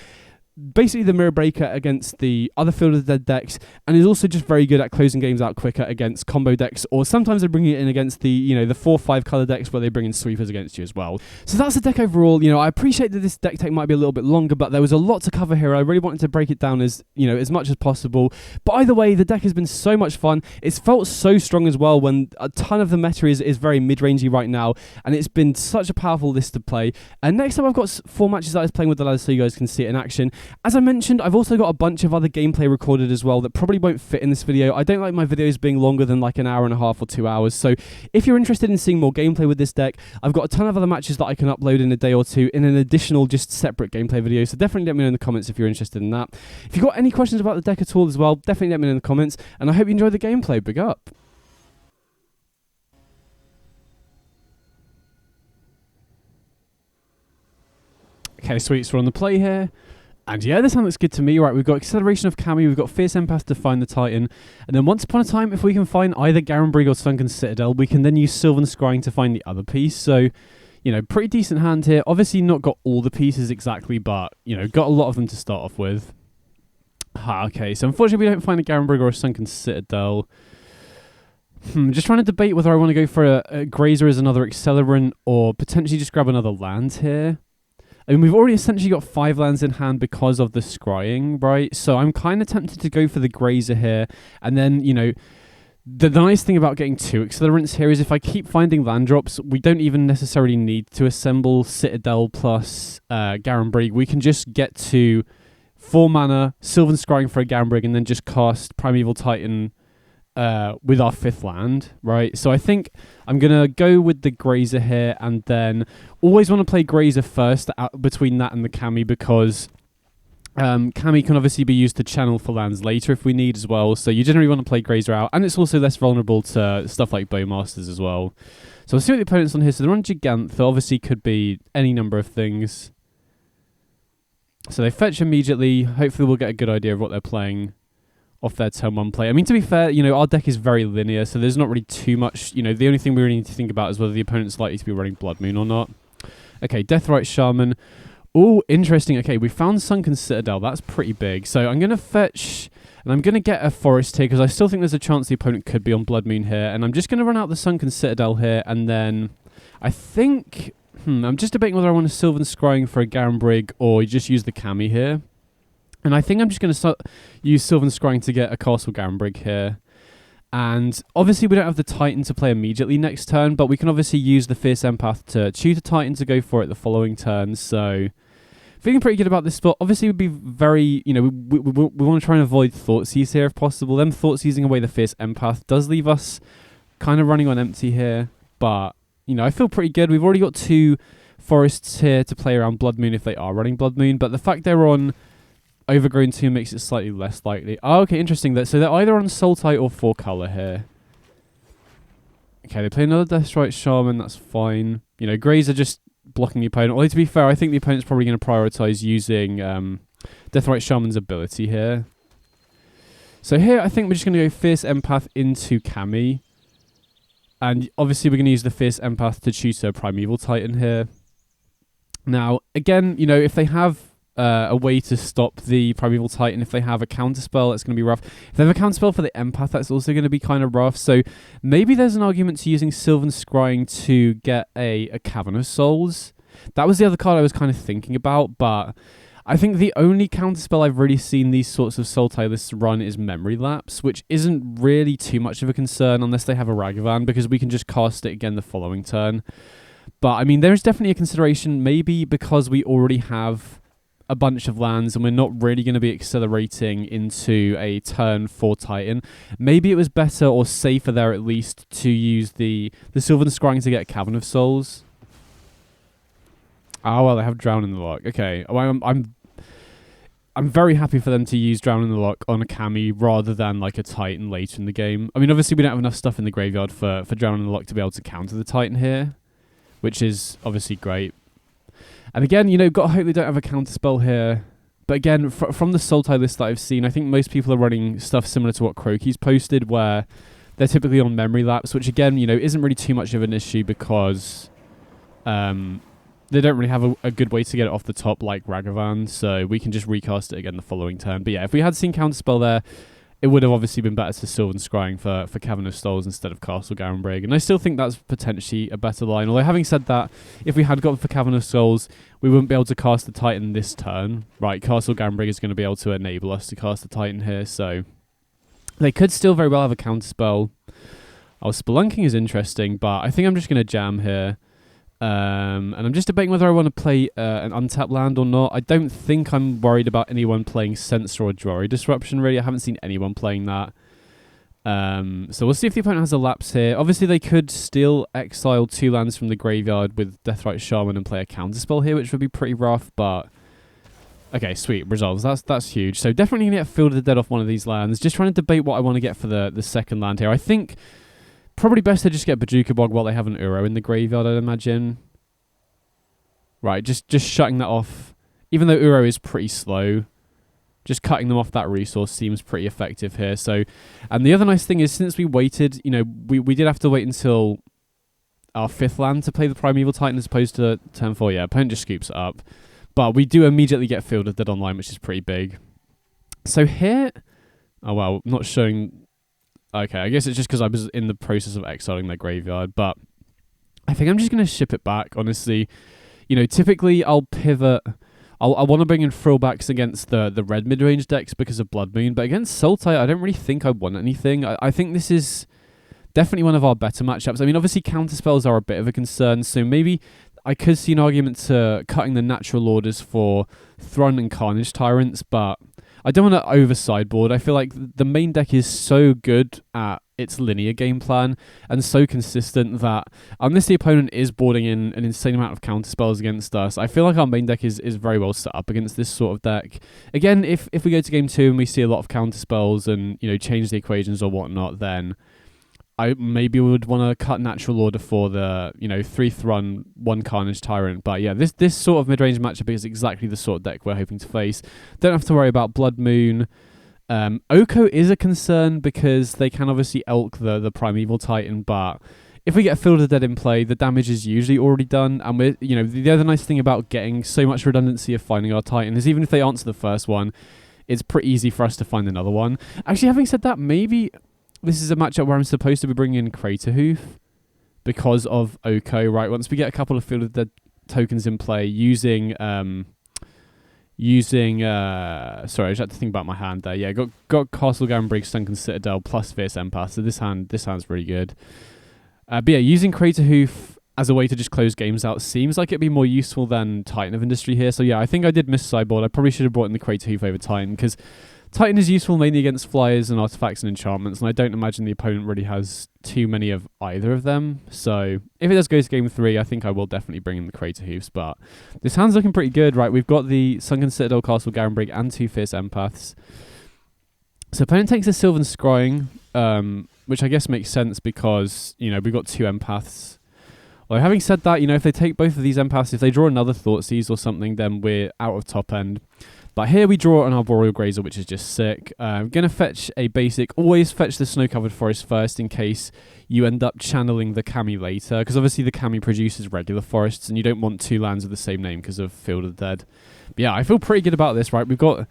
Speaker 1: basically the mirror breaker against the other Field of the Dead decks, and is also just very good at closing games out quicker against combo decks, or sometimes they bring it in against the the 4-5 color decks where they bring in sweepers against you as well. So that's the deck overall. I appreciate that this deck tech might be a little bit longer, but there was a lot to cover here. I really wanted to break it down as as much as possible. But either way, the deck has been so much fun. It's felt so strong as well when a ton of the meta is very mid-rangey right now, and it's been such a powerful list to play. And next up, I've got 4 matches that I was playing with the lads so you guys can see it in action. As I mentioned, I've also got a bunch of other gameplay recorded as well that probably won't fit in this video. I don't like my videos being longer than like an hour and a half or 2 hours. So if you're interested in seeing more gameplay with this deck, I've got a ton of other matches that I can upload in a day or two in an additional just separate gameplay video. So definitely let me know in the comments if you're interested in that. If you've got any questions about the deck at all as well, definitely let me know in the comments. And I hope you enjoyed the gameplay. Big up. Okay, sweet. So we're on the play here. And yeah, this one looks good to me. Right, we've got Acceleration of Kami, we've got Fierce Empath to find the Titan, and then once upon a time, if we can find either Garenbrig or Sunken Citadel, we can then use Sylvan Scrying to find the other piece. So, pretty decent hand here. Obviously not got all the pieces exactly, but, got a lot of them to start off with. Okay, so unfortunately we don't find a Garenbrig or a Sunken Citadel. Just trying to debate whether I want to go for a Grazer as another Accelerant, or potentially just grab another land here. I mean, we've already essentially got 5 lands in hand because of the scrying, right? So I'm kind of tempted to go for the Grazer here. And then, the nice thing about getting 2 Accelerants here is if I keep finding land drops, we don't even necessarily need to assemble Citadel plus Garenbrig. We can just get to 4 mana, Sylvan Scrying for a Garenbrig, and then just cast Primeval Titan with our 5th land, right? So I think I'm going to go with the Grazer here, and then always want to play Grazer first between that and the Kami, because Kami can obviously be used to channel for lands later if we need as well. So you generally want to play Grazer out, and it's also less vulnerable to stuff like Bowmasters as well. So we'll see what the opponent's on here. So they're on Gigantha, obviously could be any number of things. So they fetch immediately. Hopefully we'll get a good idea of what they're playing off their turn 1 play. I mean, to be fair, our deck is very linear, so there's not really too much, the only thing we really need to think about is whether the opponent's likely to be running Blood Moon or not. Okay, Deathrite Shaman. Oh, interesting. Okay, we found Sunken Citadel. That's pretty big. So I'm going to fetch, and I'm going to get a Forest here, because I still think there's a chance the opponent could be on Blood Moon here, and I'm just going to run out the Sunken Citadel here, and then I think, I'm just debating whether I want a Sylvan Scrying for a Garenbrig, or just use the Kami here. And I think I'm just going to use Sylvan Scrying to get a Castle Garenbrig here. And obviously we don't have the Titan to play immediately next turn, but we can obviously use the Fierce Empath to choose a Titan to go for it the following turn. So feeling pretty good about this spot. Obviously we'd be very, we want to try and avoid Thoughtseize here if possible. Them Thoughtseizing away the Fierce Empath does leave us kind of running on empty here. But, I feel pretty good. We've already got 2 forests here to play around Blood Moon if they are running Blood Moon. But the fact they're on Overgrown 2 makes it slightly less likely. Oh, okay, interesting. So they're either on Sultai or 4 color here. Okay, they play another Deathrite Shaman. That's fine. Grazer just blocking the opponent. Although, to be fair, I think the opponent's probably going to prioritize using Deathrite Shaman's ability here. So here, I think we're just going to go Fierce Empath into Kami. And obviously, we're going to use the Fierce Empath to choose a Primeval Titan here. Now, again, if they have a way to stop the Primeval Titan. If they have a counterspell, that's going to be rough. If they have a counterspell for the Empath, that's also going to be kind of rough. So maybe there's an argument to using Sylvan Scrying to get a Cavern of Souls. That was the other card I was kind of thinking about, but I think the only counterspell I've really seen these sorts of Sultai lists run is Memory Lapse, which isn't really too much of a concern unless they have a Ragavan, because we can just cast it again the following turn. But, I mean, there is definitely a consideration, maybe because we already have a bunch of lands and we're not really going to be accelerating into a turn 4 Titan. Maybe it was better or safer there at least to use the Sylvan Scrying to get Cavern of Souls. Oh, well, they have Drown in the Lock. Okay, I'm very happy for them to use Drown in the Lock on a Kami rather than like a Titan later in the game. I mean, obviously we don't have enough stuff in the graveyard for Drown in the Lock to be able to counter the Titan here, which is obviously great. And again, you know, got to hope they don't have a counterspell here. But again, from the Sultai list that I've seen, I think most people are running stuff similar to what Croaky's posted, where they're typically on Memory Lapse, which again, you know, isn't really too much of an issue because they don't really have a good way to get it off the top like Ragavan, so we can just recast it again the following turn. But yeah, if we had seen counterspell there, it would have obviously been better to Sylvan Scrying for Cavern of Souls instead of Castle Garenbrig. And I still think that's potentially a better line. Although having said that, if we had gone for Cavern of Souls, we wouldn't be able to cast the Titan this turn. Right, Castle Garenbrig is going to be able to enable us to cast the Titan here. So they could still very well have a counterspell. Spelunking is interesting, but I think I'm just going to jam here. And I'm just debating whether I want to play an untapped land or not. I don't think I'm worried about anyone playing Censor or Jwari Disruption, really. I haven't seen anyone playing that. So we'll see if the opponent has a lapse here. Obviously, they could still exile 2 lands from the graveyard with Deathrite Shaman and play a counterspell here, which would be pretty rough, but... Okay, sweet. Resolves. That's huge. So definitely going to get Field of the Dead off one of these lands. Just trying to debate what I want to get for the second land here. I think... Probably best to just get Bojuka Bog while they have an Uro in the graveyard, I'd imagine. Right, just shutting that off. Even though Uro is pretty slow, just cutting them off that resource seems pretty effective here. So, and the other nice thing is, since we waited, you know, we did have to wait until our 5th land to play the Primeval Titan as opposed to turn 4. Yeah, opponent just scoops it up. But we do immediately get Field of Dead online, which is pretty big. So here... Oh, well, not showing... Okay, I guess it's just because I was in the process of exiling their graveyard, but I think I'm just going to ship it back, honestly. You know, typically I'll pivot. I want to bring in throwbacks against the red mid-range decks because of Blood Moon, but against Sultai, I don't really think I want anything. I think this is definitely one of our better matchups. I mean, obviously counterspells are a bit of a concern, so maybe I could see an argument to cutting the natural orders for Thrun and Carnage Tyrants, but... I don't want to over-sideboard. I feel like the main deck is so good at its linear game plan and so consistent that unless the opponent is boarding in an insane amount of counterspells against us, I feel like our main deck is very well set up against this sort of deck. Again, if we go to game 2 and we see a lot of counterspells and, you know, change the equations or whatnot, then I maybe would want to cut natural order for the, you know, 3 Thrun, 1 Carnage Tyrant. But yeah, this sort of mid-range matchup is exactly the sort of deck we're hoping to face. Don't have to worry about Blood Moon. Oko is a concern because they can obviously elk the Primeval Titan, but if we get Field of the Dead in play, the damage is usually already done. And we're, you know, the other nice thing about getting so much redundancy of finding our Titan is even if they answer the first one, it's pretty easy for us to find another one. Actually, having said that, maybe... This is a matchup where I'm supposed to be bringing in Craterhoof because of Oko, right? Once we get a couple of Field of the Dead tokens in play, using sorry, I just had to think about my hand there. Yeah, got Castle Garenbrig, Sunken Citadel plus Fierce Empath, so this hand's really good. But yeah, using Craterhoof as a way to just close games out seems like it'd be more useful than Titan of Industry here. So yeah, I think I did miss sideboard. I probably should have brought in the Craterhoof over Titan because Titan is useful mainly against flyers and artifacts and enchantments, and I don't imagine the opponent really has too many of either of them. So if it does go to game 3, I think I will definitely bring in the Craterhoofs, but this hand's looking pretty good, right? We've got the Sunken Citadel, Castle Garenbrig, and 2 Fierce Empaths. So opponent takes a Sylvan Scrying, which I guess makes sense because, you know, we've got 2 Empaths. Well, having said that, you know, if they take both of these Empaths, if they draw another Thoughtseize or something, then we're out of top end. But here we draw an Arboreal Grazer, which is just sick. I'm going to fetch a basic. Always fetch the Snow-Covered Forest first in case you end up channeling the Kami later. Because obviously the Kami produces regular forests, and you don't want 2 lands with the same name because of Field of the Dead. But yeah, I feel pretty good about this, right? We've got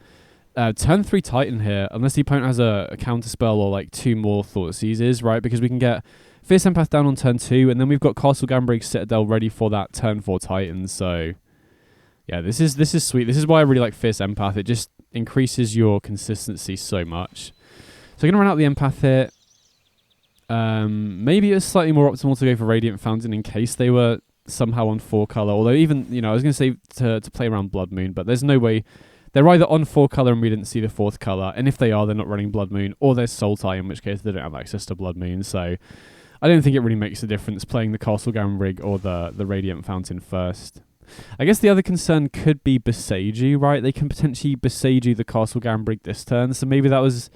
Speaker 1: turn 3 Titan here, unless the opponent has a counter spell or like 2 more Thought Seizes, right? Because we can get Fierce Empath down on turn 2, and then we've got Castle Gambrig's Citadel ready for that turn 4 Titan, so... yeah, this is sweet. This is why I really like Fierce Empath. It just increases your consistency so much. So I'm going to run out the Empath here. Maybe it's slightly more optimal to go for Radiant Fountain in case they were somehow on 4 color. Although even, you know, I was going to say to play around Blood Moon, but there's no way. They're either on 4 color and we didn't see the 4th color. And if they are, they're not running Blood Moon. Or there's Sultai, in which case they don't have access to Blood Moon. So I don't think it really makes a difference playing the Castle Gambrig or the Radiant Fountain first. I guess the other concern could be Boseiju, right? They can potentially Boseiju the Castle Gambrig this turn, so maybe that was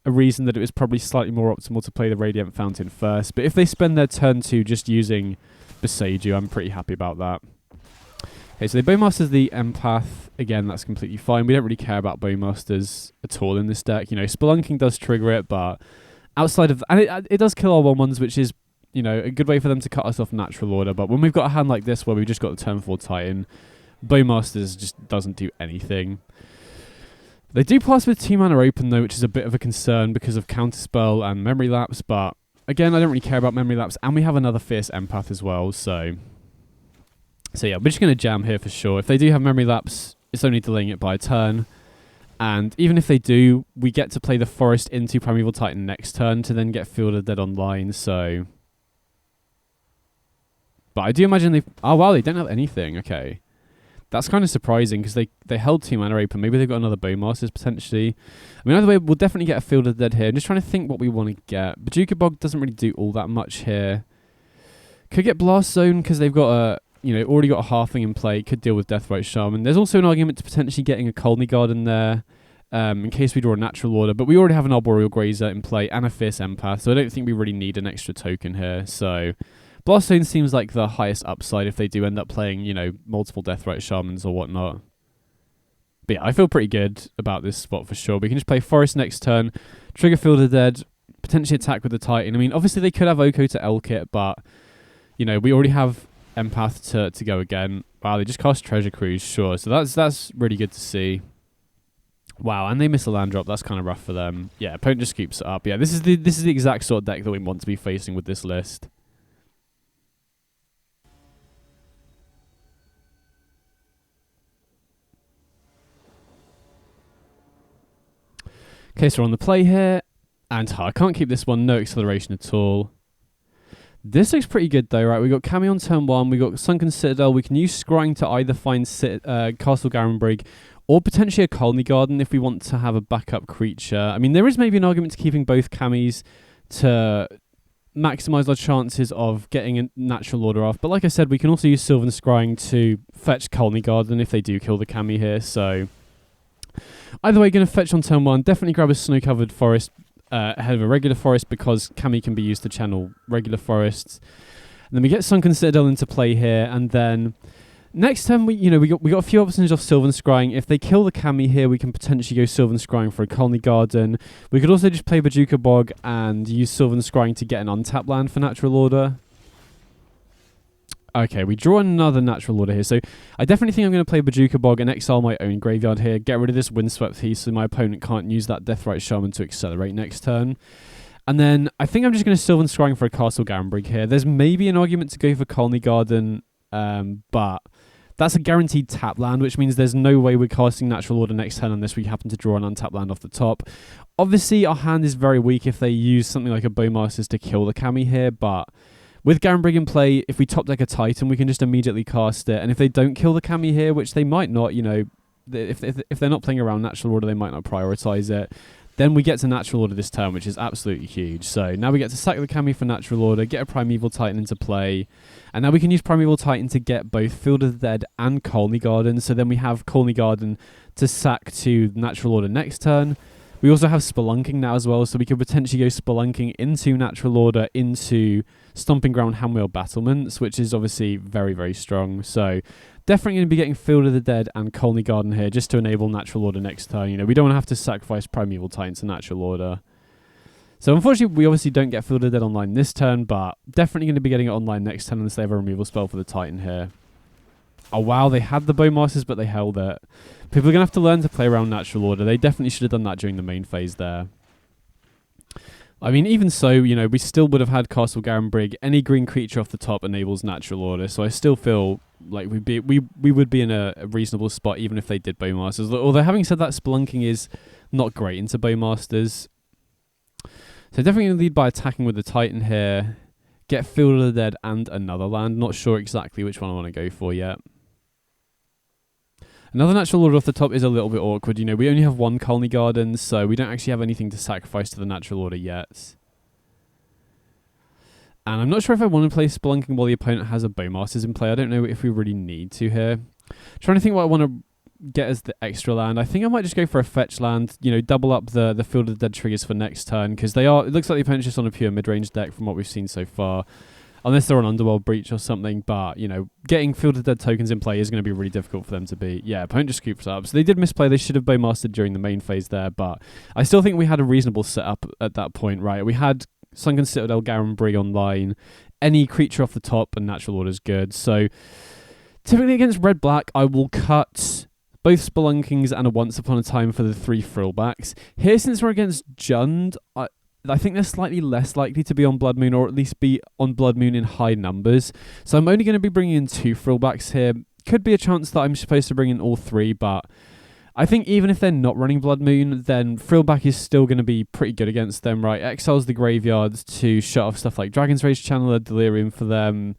Speaker 1: a reason that it was probably slightly more optimal to play the Radiant Fountain first. But if they spend their turn 2 just using Boseiju, I'm pretty happy about that. Okay, so they Bowmasters the Empath. Again, that's completely fine. We don't really care about Bowmasters at all in this deck. You know, Spelunking does trigger it, but outside of... and it does kill our 1/1s, which is... you know, a good way for them to cut us off natural order. But when we've got a hand like this where we've just got the turn 4 Titan, Bowmasters just doesn't do anything. They do pass with 2 mana open though, which is a bit of a concern because of Counterspell and Memory Lapse. But again, I don't really care about Memory Lapse. And we have another Fierce Empath as well. So yeah, we're just going to jam here for sure. If they do have Memory Lapse, it's only delaying it by a turn. And even if they do, we get to play the Forest into Primeval Titan next turn to then get Field of the Dead online. So... but I do imagine they... oh, wow, they don't have anything. Okay. That's kind of surprising because they held 2 mana open. Maybe they've got another Bowmasters potentially. I mean, either way, we'll definitely get a Field of the Dead here. I'm just trying to think what we want to get. Bajuka Bog doesn't really do all that much here. Could get Blast Zone because they've got a... you know, already got a Halfling in play. Could deal with Deathrite Shaman. There's also an argument to potentially getting a Colney Garden there. In case we draw a natural order. But we already have an Arboreal Grazer in play and a Fierce Empath. So I don't think we really need an extra token here. So... Blast Zone seems like the highest upside if they do end up playing, you know, multiple Deathrite Shamans or whatnot. But yeah, I feel pretty good about this spot for sure. We can just play Forest next turn, trigger Field of the Dead, potentially attack with the Titan. I mean, obviously they could have Oko to Elkit, but, you know, we already have Empath to go again. Wow, they just cast Treasure Cruise, sure. So that's really good to see. Wow, and they miss a land drop. That's kind of rough for them. Yeah, opponent just keeps it up. Yeah, this is the exact sort of deck that we want to be facing with this list. Okay, so we're on the play here, and I can't keep this one, no acceleration at all. This looks pretty good though, right? We got Kami on turn 1, we got Sunken Citadel, we can use Scrying to either find Castle Garenbrig, or potentially a Colney Garden if we want to have a backup creature. I mean, there is maybe an argument to keeping both Kamis to maximise our chances of getting a natural order off, but like I said, we can also use Sylvan Scrying to fetch Colney Garden if they do kill the Kami here, so... either way, going to fetch on turn 1. Definitely grab a Snow-Covered Forest ahead of a regular forest because Kami can be used to channel regular forests. And then we get Sunken Citadel into play here, and then next turn we got a few options of Sylvan Scrying. If they kill the Kami here, we can potentially go Sylvan Scrying for a Colney Garden. We could also just play Bajuka Bog and use Sylvan Scrying to get an untapped land for natural order. Okay, we draw another natural order here. So I definitely think I'm going to play Bajuka Bog and exile my own graveyard here. Get rid of this Windswept Heath so my opponent can't use that Deathrite Shaman to accelerate next turn. And then I think I'm just going to Sylvan Scrying for a Castle Garenbrig here. There's maybe an argument to go for Colney Garden, but that's a guaranteed tap land, which means there's no way we're casting natural order next turn unless we happen to draw an untapped land off the top. Obviously, our hand is very weak if they use something like a Bowmasters to kill the Kami here, but... with Garenbrig in play, if we top deck a Titan, we can just immediately cast it. And if they don't kill the Kami here, which they might not, you know, if they're not playing around natural order, they might not prioritize it. Then we get to natural order this turn, which is absolutely huge. So now we get to sack the Kami for natural order, get a Primeval Titan into play. And now we can use Primeval Titan to get both Field of the Dead and Colney Garden. So then we have Colney Garden to sack to natural order next turn. We also have Spelunking now as well, so we could potentially go Spelunking into natural order into Stomping Ground Handwheel Battlements, which is obviously very, very strong. So Definitely going to be getting Field of the Dead and Colony Garden here just to enable Natural Order next turn. You know, we don't want to have to sacrifice Primeval Titan to Natural Order. So unfortunately, we obviously don't get Field of the Dead online this turn, but definitely going to be getting it online next turn unless they have a removal spell for the Titan here. Oh wow, they had the Bowmasters, but they held it. People are going to have to learn to play around Natural Order. They definitely should have done that during the main phase there. I mean, even so, you know, we still would have had Castle Garenbrig. Any green creature off the top enables Natural Order, so I still feel like we would be in a reasonable spot even if they did Bowmasters. Although having said that, Spelunking is not great into Bowmasters. So definitely going to lead by attacking with the Titan here. Get Field of the Dead and another land. Not sure exactly which one I want to go for yet. Another Natural Order off the top is a little bit awkward. You know, we only have one Colony Garden, so we don't actually have anything to sacrifice to the Natural Order yet. And I'm not sure if I want to play Spelunking while the opponent has a Bowmasters in play. I don't know if we really need to here. Trying to think what I want to get as the extra land. I think I might just go for a fetch land, you know, double up the Field of the Dead triggers for next turn, because they are, it looks like the opponent's just on a pure mid-range deck from what we've seen so far. Unless they're on Underworld Breach or something, but, you know, getting Field of the Dead tokens in play is going to be really difficult for them to beat. Yeah, opponent just scoops up. So they did misplay. They should have Bowmastered during the main phase there, but I still think we had a reasonable setup at that point, right? We had Sunken Citadel, Garenbrig online, any creature off the top, and Natural Order is good. So typically against Red-Black, I will cut both Spelunkings and a Once Upon a Time for the 3 Frillbacks. Here, since we're against Jund, I think they're slightly less likely to be on Blood Moon, or at least be on Blood Moon in high numbers. So I'm only going to be bringing in 2 Frillbacks here. Could be a chance that I'm supposed to bring in all 3, but I think even if they're not running Blood Moon, then Frillback is still going to be pretty good against them, right? Exiles the graveyards to shut off stuff like Dragon's Rage Channeler, Delirium for them,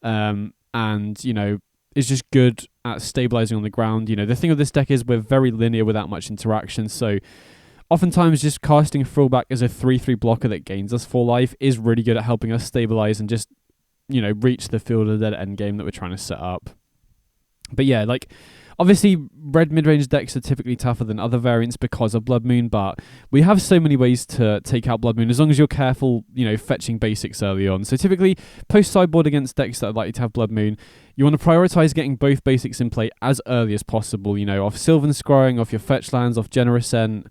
Speaker 1: and, you know, is just good at stabilizing on the ground. You know, the thing with this deck is we're very linear without much interaction, so oftentimes just casting a Frillback as a 3/3 blocker that gains us 4 life is really good at helping us stabilize and just, you know, reach the Field of the Dead endgame that we're trying to set up. But yeah, like, obviously red mid-range decks are typically tougher than other variants because of Blood Moon, but we have so many ways to take out Blood Moon as long as you're careful, you know, fetching basics early on. So typically, post-sideboard against decks that are likely to have Blood Moon, you want to prioritize getting both basics in play as early as possible, you know, off Sylvan Scrying, off your fetch lands, off Generascent.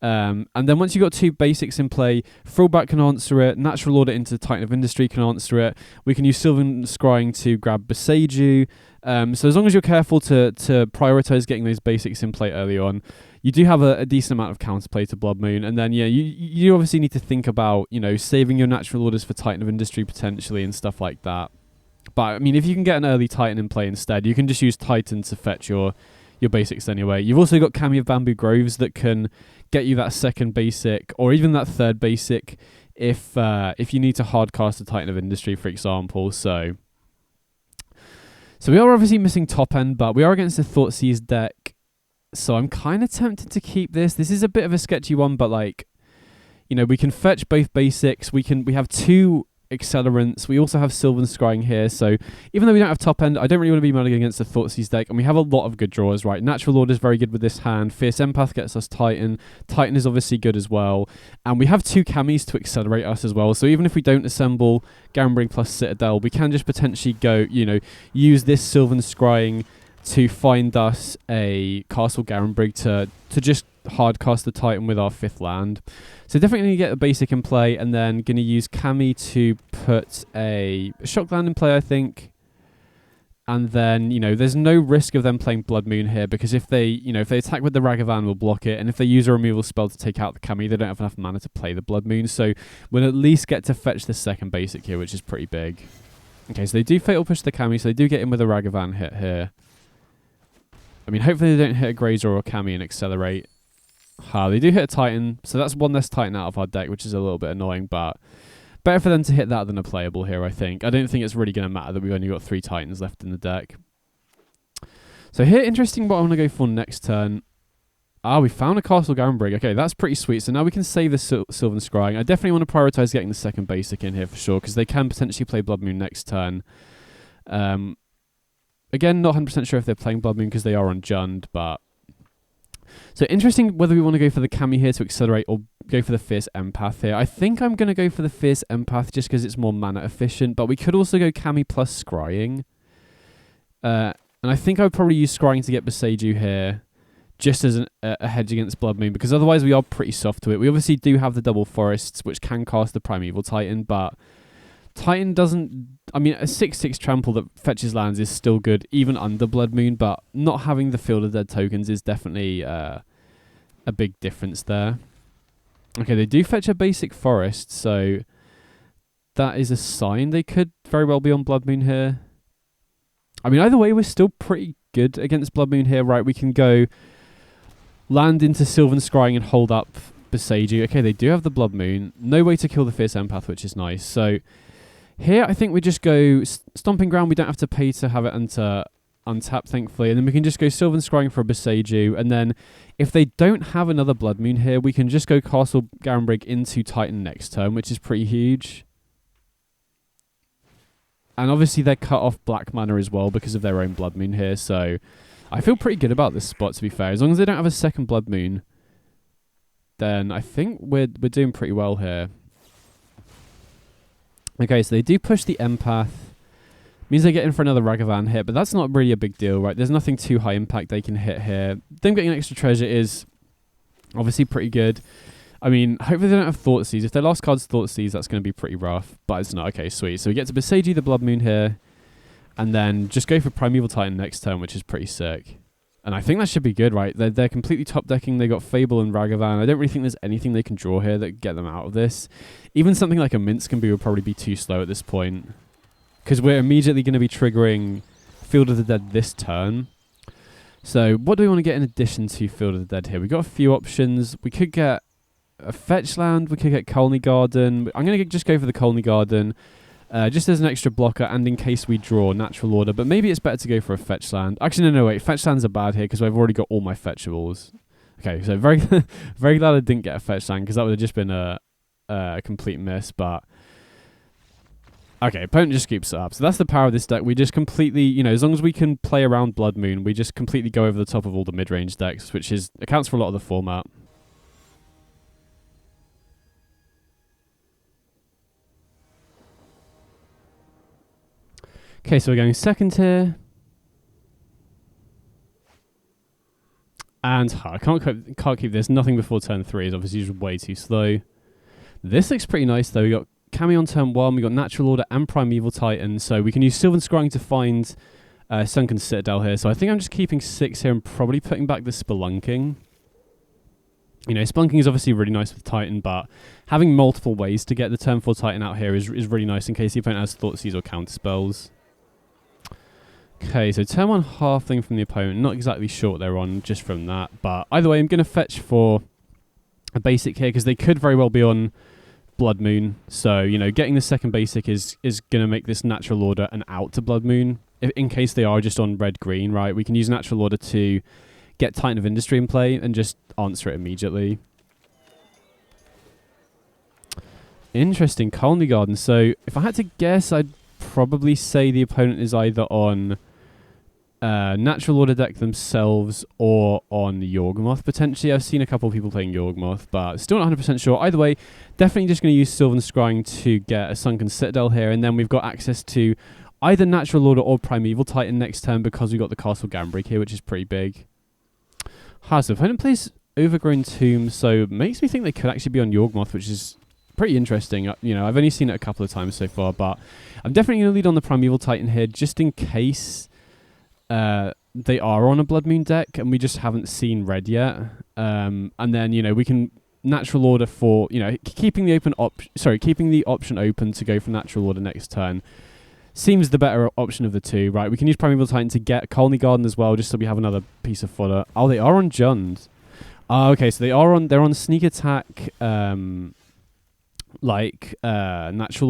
Speaker 1: And then once you've got 2 basics in play, Frillback can answer it, Natural Order into Titan of Industry can answer it, we can use Sylvan Scrying to grab Boseiju. So as long as you're careful to prioritize getting those basics in play early on, you do have a decent amount of counterplay to Blood Moon. And then, yeah, you obviously need to think about, you know, saving your Natural Orders for Titan of Industry potentially and stuff like that. But, I mean, if you can get an early Titan in play instead, you can just use Titan to fetch your basics anyway. You've also got Kami of Bamboo Groves that can get you that second basic, or even that third basic, if you need to hardcast a Titan of Industry, for example. So we are obviously missing top end, but we are against a Thoughtseize deck. So I'm kind of tempted to keep this. This is a bit of a sketchy one, but, like, you know, we can fetch both basics. We have 2 accelerants. We also have Sylvan Scrying here, so even though we don't have top end, I don't really want to be running against the Thoughtseize deck, and we have a lot of good draws, right? Natural Order is very good with this hand. Fierce Empath gets us Titan. Titan is obviously good as well, and we have 2 Camis to accelerate us as well, so even if we don't assemble Garenbrig plus Citadel, we can just potentially go, you know, use this Sylvan Scrying to find us a Castle Garenbrig to just hardcast the Titan with our 5th land. So definitely going to get a basic in play, and then going to use Kami to put a shock land in play, I think. And then, you know, there's no risk of them playing Blood Moon here, because if they attack with the Ragavan, we'll block it, and if they use a removal spell to take out the Kami, they don't have enough mana to play the Blood Moon, so we'll at least get to fetch the second basic here, which is pretty big. Okay, so they do Fatal Push the Kami, so they do get in with a Ragavan hit here. I mean, hopefully they don't hit a Grazer or a Kami and accelerate. They do hit a Titan, so that's one less Titan out of our deck, which is a little bit annoying, but better for them to hit that than a playable here, I think. I don't think it's really going to matter that we've only got 3 Titans left in the deck. So here, interesting what I want to go for next turn. We found a Castle Garenbrig. Okay, that's pretty sweet. So now we can save the Sylvan Scrying. I definitely want to prioritize getting the second basic in here for sure, because they can potentially play Blood Moon next turn. Again, not 100% sure if they're playing Blood Moon because they are on Jund, but so interesting whether we want to go for the Kami here to accelerate or go for the Fierce Empath here. I think I'm going to go for the Fierce Empath just because it's more mana efficient, but we could also go Kami plus Scrying. And I think I would probably use Scrying to get Boseiju here, just as a hedge against Blood Moon, because otherwise we are pretty soft to it. We obviously do have the double forests, which can cast the Primeval Titan, but Titan doesn't... I mean, a 6/6 trample that fetches lands is still good, even under Blood Moon, but not having the Field of Dead tokens is definitely a big difference there. Okay, they do fetch a basic forest, so that is a sign they could very well be on Blood Moon here. I mean, either way, we're still pretty good against Blood Moon here, right? We can go land into Sylvan Scrying and hold up Boseiju. Okay, they do have the Blood Moon. No way to kill the Fierce Empath, which is nice. So here, I think we just go Stomping Ground. We don't have to pay to have it untap, thankfully. And then we can just go Sylvan Scrying for a Boseiju. And then if they don't have another Blood Moon here, we can just go Castle Garenbrig into Titan next turn, which is pretty huge. And obviously they're cut off black mana as well because of their own Blood Moon here. So I feel pretty good about this spot, to be fair. As long as they don't have a second Blood Moon, then I think we're doing pretty well here. Okay, so they do push the Empath. Means they get in for another Ragavan hit, but that's not really a big deal, right? There's nothing too high impact they can hit here. Them getting an extra treasure is obviously pretty good. I mean, hopefully they don't have Thoughtseize. If their last card's Thoughtseize, that's going to be pretty rough. But it's not. Okay, sweet. So we get to Boseiju the Blood Moon here. And then just go for Primeval Titan next turn, which is pretty sick. And I think that should be good, right? They're completely top decking. They got Fable and Ragavan. I don't really think there's anything they can draw here that can get them out of this. Even something like a Minscombe would probably be too slow at this point. Because we're immediately going to be triggering Field of the Dead this turn. So what do we want to get in addition to Field of the Dead here? We've got a few options. We could get a fetch land. We could get Colony Garden. I'm going to just go for the Colony Garden. Just as an extra blocker and in case we draw Natural Order. But maybe it's better to go for a fetch land. Actually, no, wait. Fetch lands are bad here because I've already got all my fetchables. Okay, so very very glad I didn't get a fetch land because that would have just been a complete miss. But okay, opponent just keeps it up. So that's the power of this deck. We just completely, you know, as long as we can play around Blood Moon, we just completely go over the top of all the mid-range decks, which accounts for a lot of the format. Okay, so we're going second here. And I can't keep this. Nothing before turn 3 is obviously just way too slow. This looks pretty nice though. We got Kami on turn 1, we got Natural Order and Primeval Titan, so we can use Sylvan Scrying to find Sunken Citadel here. So I think I'm just keeping 6 here and probably putting back the Spelunking. You know, Spelunking is obviously really nice with Titan, but having multiple ways to get the turn 4 Titan out here is really nice in case the opponent has Thoughtseize or counter spells. Okay, so turn 1 Halfling from the opponent. Not exactly sure what they're on just from that, but either way, I'm going to fetch for a basic here because they could very well be on Blood Moon. So, you know, getting the second basic is going to make this Natural Order an out to Blood Moon. In case they are just on red-green, right? We can use Natural Order to get Titan of Industry in play and just answer it immediately. Interesting, Colony Garden. So, if I had to guess, I'd probably say the opponent is either on Natural Order deck themselves or on Yawgmoth potentially. I've seen a couple of people playing Yawgmoth, but still not 100% sure. Either way, definitely just going to use Sylvan Scrying to get a Sunken Citadel here, and then we've got access to either Natural Order or Primeval Titan next turn because we've got the Castle Garenbrig here, which is pretty big. So opponent plays Overgrown Tomb, so makes me think they could actually be on Yawgmoth, which is pretty interesting. You know, I've only seen it a couple of times so far, but I'm definitely going to lead on the Primeval Titan here just in case they are on a Blood Moon deck and we just haven't seen red yet. And then, you know, we can Natural Order for, you know, keeping the option open to go for Natural Order next turn seems the better option of the two, right? We can use Primeval Titan to get Colony Garden as well, just so we have another piece of fodder. Oh, they are on Jund. Okay, so they're on Sneak Attack, Natural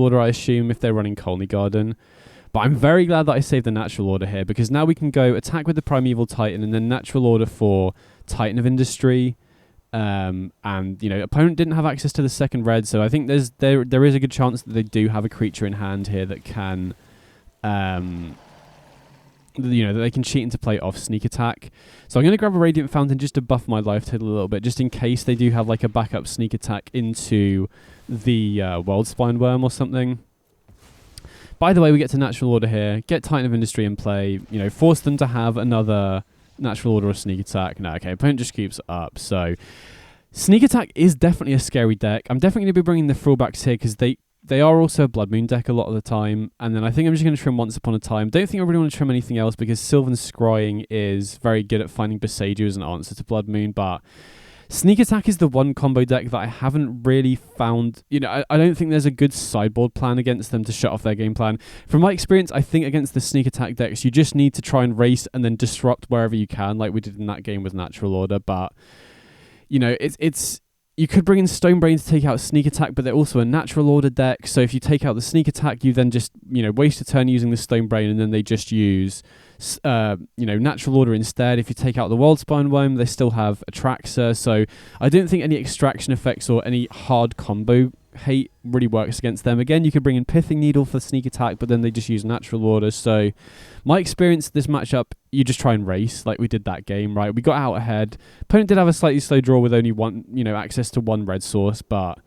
Speaker 1: Order, I assume, if they're running Colony Garden. But I'm very glad that I saved the Natural Order here, because now we can go attack with the Primeval Titan and then Natural Order for Titan of Industry. And, you know, opponent didn't have access to the second red, so I think there is a good chance that they do have a creature in hand here that can, you know, that they can cheat into play off Sneak Attack. So I'm going to grab a Radiant Fountain just to buff my life total a little bit, just in case they do have like a backup Sneak Attack into the World Spine Worm or something. By the way, we get to natural order here, get Titan of Industry in play, force them to have another natural order or sneak attack. No, okay, opponent just keeps up. So sneak attack is definitely a scary deck. I'm definitely going to be bringing the throwbacks here because they are also a Blood Moon deck a lot of the time. And then I think I'm just going to trim Once Upon a Time. Don't think I really want to trim anything else because Sylvan Scrying is very good at finding Boseiju as an answer to Blood Moon. But Sneak Attack is the one combo deck that I haven't really found. I don't think there's a good sideboard plan against them to shut off their game plan. From my experience, I think against the Sneak Attack decks, you just need to try and race and then disrupt wherever you can, like we did in that game with Natural Order. But, it's you could bring in Stone Brain to take out Sneak Attack, but they're also a Natural Order deck. So if you take out the Sneak Attack, you then just, waste a turn using the Stone Brain, and then they just use, Natural Order instead. If you take out the Worldspine Worm, they still have Atraxa. So I don't think any extraction effects or any hard combo hate really works against them. Again, you could bring in Pithing Needle for Sneak Attack, but then they just use Natural Order. So my experience this matchup, you just try and race like we did that game, right? We got out ahead. Opponent did have a slightly slow draw with only one, access to one red source, but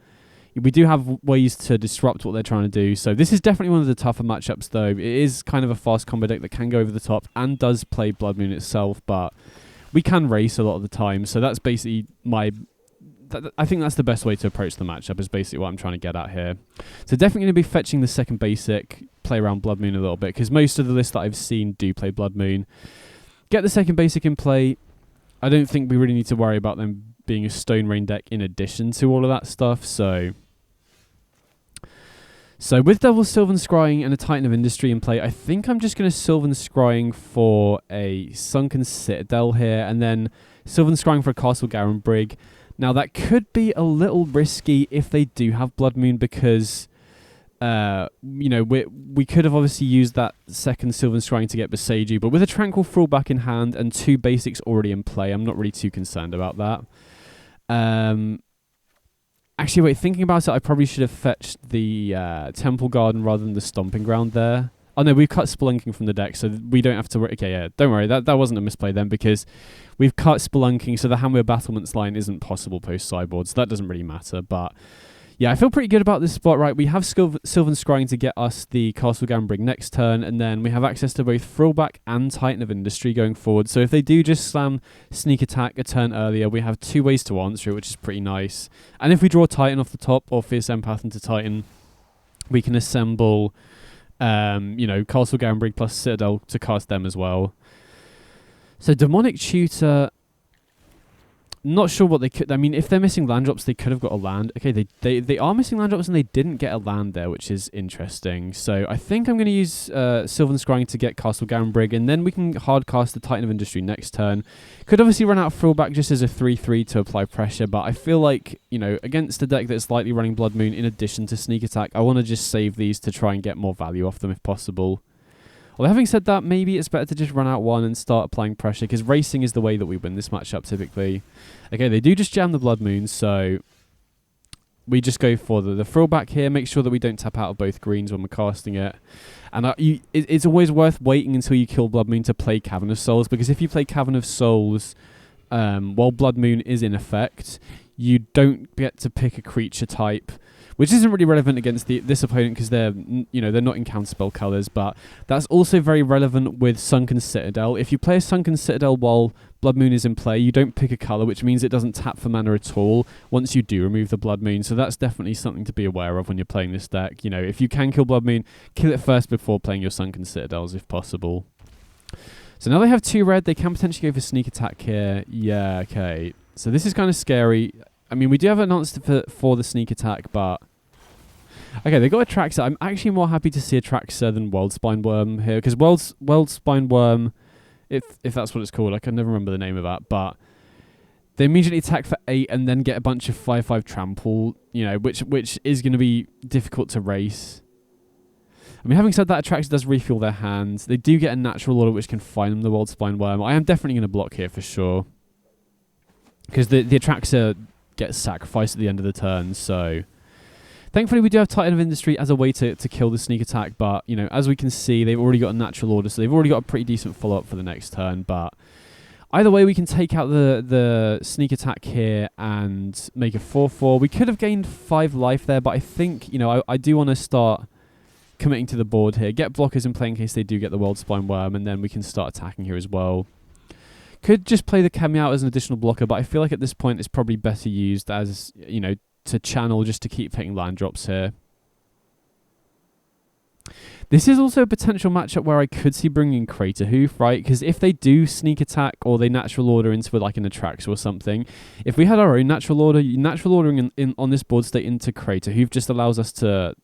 Speaker 1: we do have ways to disrupt what they're trying to do. So this is definitely one of the tougher matchups, though. It is kind of a fast combo deck that can go over the top and does play Blood Moon itself, but we can race a lot of the time. So that's basically I think that's the best way to approach the matchup, is basically what I'm trying to get at here. So definitely going to be fetching the second basic, play around Blood Moon a little bit, because most of the lists that I've seen do play Blood Moon. Get the second basic in play. I don't think we really need to worry about them being a Stone Rain deck in addition to all of that stuff. So with Devil's Sylvan Scrying and a Titan of Industry in play, I think I'm just going to Sylvan Scrying for a Sunken Citadel here, and then Sylvan Scrying for a Castle Garenbrig. Now, that could be a little risky if they do have Blood Moon because, we could have obviously used that second Sylvan Scrying to get Boseiju, but with a Tranquil Thrallback in hand and two basics already in play, I'm not really too concerned about that. Actually, wait, thinking about it, I probably should have fetched the Temple Garden rather than the Stomping Ground there. Oh no, we've cut Spelunking from the deck, so we don't have to worry. Okay, yeah, don't worry, that wasn't a misplay then, because we've cut Spelunking, so the Hammer Battlements line isn't possible post-sideboard, so that doesn't really matter. But yeah, I feel pretty good about this spot, right? We have Sylvan Scrying to get us the Castle Garenbrig next turn, and then we have access to both Thrallback and Titan of Industry going forward. So if they do just slam Sneak Attack a turn earlier, we have two ways to answer it, which is pretty nice. And if we draw Titan off the top, or Fierce Empath into Titan, we can assemble Castle Garenbrig plus Citadel to cast them as well. So Demonic Tutor, not sure what they could. I mean, if they're missing land drops, they could have got a land. Okay, they are missing land drops and they didn't get a land there, which is interesting. So I think I'm going to use Sylvan Scrying to get Castle Garenbrig, and then we can hard cast the Titan of Industry next turn. Could obviously run out Thrallback just as a 3/3 to apply pressure, but I feel like, against a deck that's likely running Blood Moon in addition to Sneak Attack, I want to just save these to try and get more value off them if possible. Well, having said that, maybe it's better to just run out one and start applying pressure, because racing is the way that we win this matchup typically. Okay, they do just jam the Blood Moon, so we just go for the Thrallback here. Make sure that we don't tap out of both greens when we're casting it. And it's always worth waiting until you kill Blood Moon to play Cavern of Souls, because if you play Cavern of Souls while Blood Moon is in effect, you don't get to pick a creature type, which isn't really relevant against this opponent because they're not in counterspell colors, but that's also very relevant with Sunken Citadel. If you play a Sunken Citadel while Blood Moon is in play, you don't pick a color, which means it doesn't tap for mana at all once you do remove the Blood Moon. So that's definitely something to be aware of when you're playing this deck. If you can kill Blood Moon, kill it first before playing your Sunken Citadels if possible. So now they have 2 red. They can potentially go for Sneak Attack here. Yeah, okay. So this is kind of scary. I mean, we do have an answer for the Sneak Attack, but okay, they got Atraxa. I'm actually more happy to see Atraxa than Worldspine Worm here, because Worldspine Worm, if that's what it's called, I can never remember the name of that, but they immediately attack for 8 and then get a bunch of 5/5 trample, which is going to be difficult to race. I mean, having said that, Atraxa does refuel their hands. They do get a Natural Order which can find them the Worldspine Worm. I am definitely going to block here for sure, because the Atraxa gets sacrificed at the end of the turn, so thankfully we do have Titan of Industry as a way to kill the Sneak Attack, but as we can see, they've already got a Natural Order, so they've already got a pretty decent follow-up for the next turn. But either way, we can take out the Sneak Attack here and make a 4/4. We could have gained 5 life there, but I think I do want to start committing to the board here. Get blockers in play in case they do get the World Spine Worm, and then we can start attacking here as well. Could just play the Chemi out as an additional blocker, but I feel like at this point it's probably better used as, you know, to channel just to keep hitting land drops here. This is also a potential matchup where I could see bringing Crater Hoof, right? Because if they do sneak attack or they natural order into like an Atraxa or something, if we had our own natural ordering on this board state into Crater Hoof just allows us to,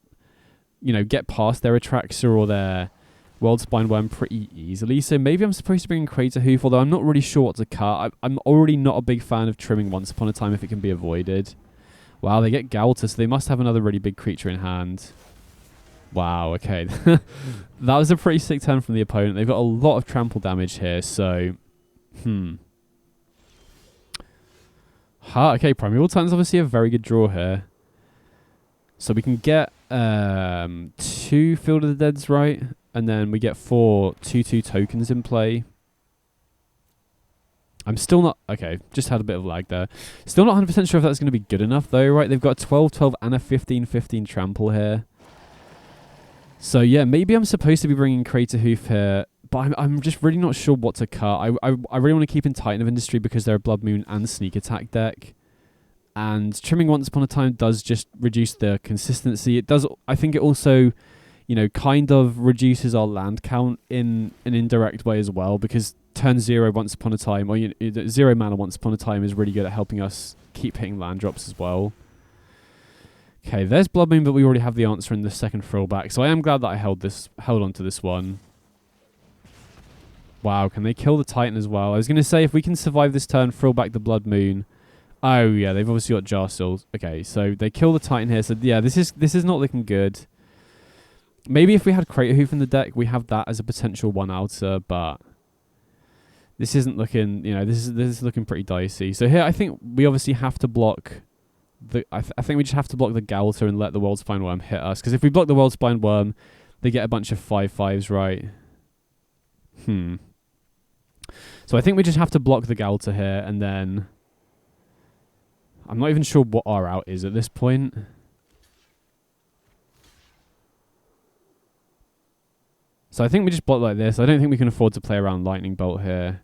Speaker 1: you know, get past their Atraxa or their World Spine Worm pretty easily. So maybe I'm supposed to bring in Crater Hoof, although I'm not really sure what to cut. I'm already not a big fan of trimming Once Upon a Time if it can be avoided. Wow, they get Galta, so they must have another really big creature in hand. Wow, okay. That was a pretty sick turn from the opponent. They've got a lot of trample damage here, so... Okay, Primeval Titan's obviously a very good draw here. So we can get 2 Field of the Deads, right? And then we get 4 2/2 tokens in play. I'm still not... Okay, just had a bit of lag there. Still not 100% sure if that's going to be good enough, though, right? They've got a 12/12 and a 15/15 trample here. So yeah, maybe I'm supposed to be bringing Crater Hoof here, but I'm just really not sure what to cut. I really want to keep in Titan of Industry because they're a Blood Moon and Sneak Attack deck. And trimming Once Upon a Time does just reduce the consistency. It does. I think it also, you know, kind of reduces our land count in an indirect way as well, because turn 0 Once Upon a Time, or 0 mana Once Upon a Time is really good at helping us keep hitting land drops as well. Okay, there's Blood Moon, but we already have the answer in the second throwback, so I am glad that I held on to this one. Wow, can they kill the Titan as well? I was going to say, if we can survive this turn, throw back the Blood Moon. Oh yeah, they've obviously got Jar Souls. Okay, so they kill the Titan here, so yeah, this is not looking good. Maybe if we had Crater Hoof in the deck, we have that as a potential one-outer, but this isn't looking, you know, this is looking pretty dicey. So here, I think we obviously have to block... I think we just have to block the Galta and let the World Spine Worm hit us. Because if we block the World Spine Worm, they get a bunch of 5/5s, right? So I think we just have to block the Galta here, and then... I'm not even sure what our out is at this point. So I think we just block like this. I don't think we can afford to play around Lightning Bolt here.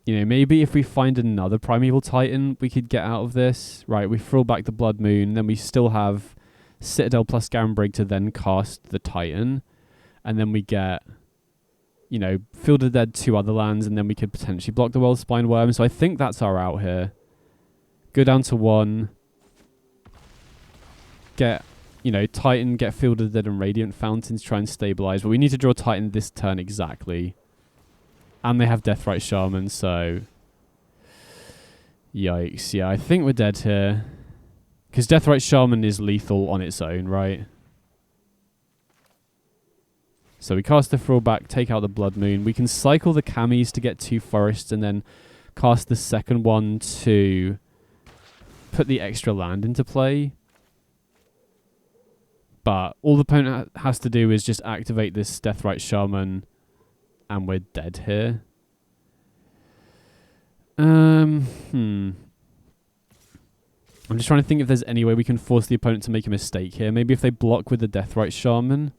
Speaker 1: You know, maybe if we find another Primeval Titan, we could get out of this. Right, we throw back the Blood Moon, then we still have Citadel plus Garenbrig to then cast the Titan. And then we get, you know, Field of the Dead 2 other lands, and then we could potentially block the World Spine Worm. So I think that's our out here. Go down to 1. Get, you know, Titan, get Field of the Dead and Radiant Fountains, try and stabilize. But we need to draw Titan this turn exactly. And they have Deathrite Shaman, so... Yikes. Yeah, I think we're dead here. Because Deathrite Shaman is lethal on its own, right? So we cast the throwback, take out the Blood Moon. We can cycle the Camis to get 2 forests, and then cast the second one to put the extra land into play. But all the opponent has to do is just activate this Deathrite Shaman, and we're dead here. I'm just trying to think if there's any way we can force the opponent to make a mistake here. Maybe if they block with the Deathrite Shaman.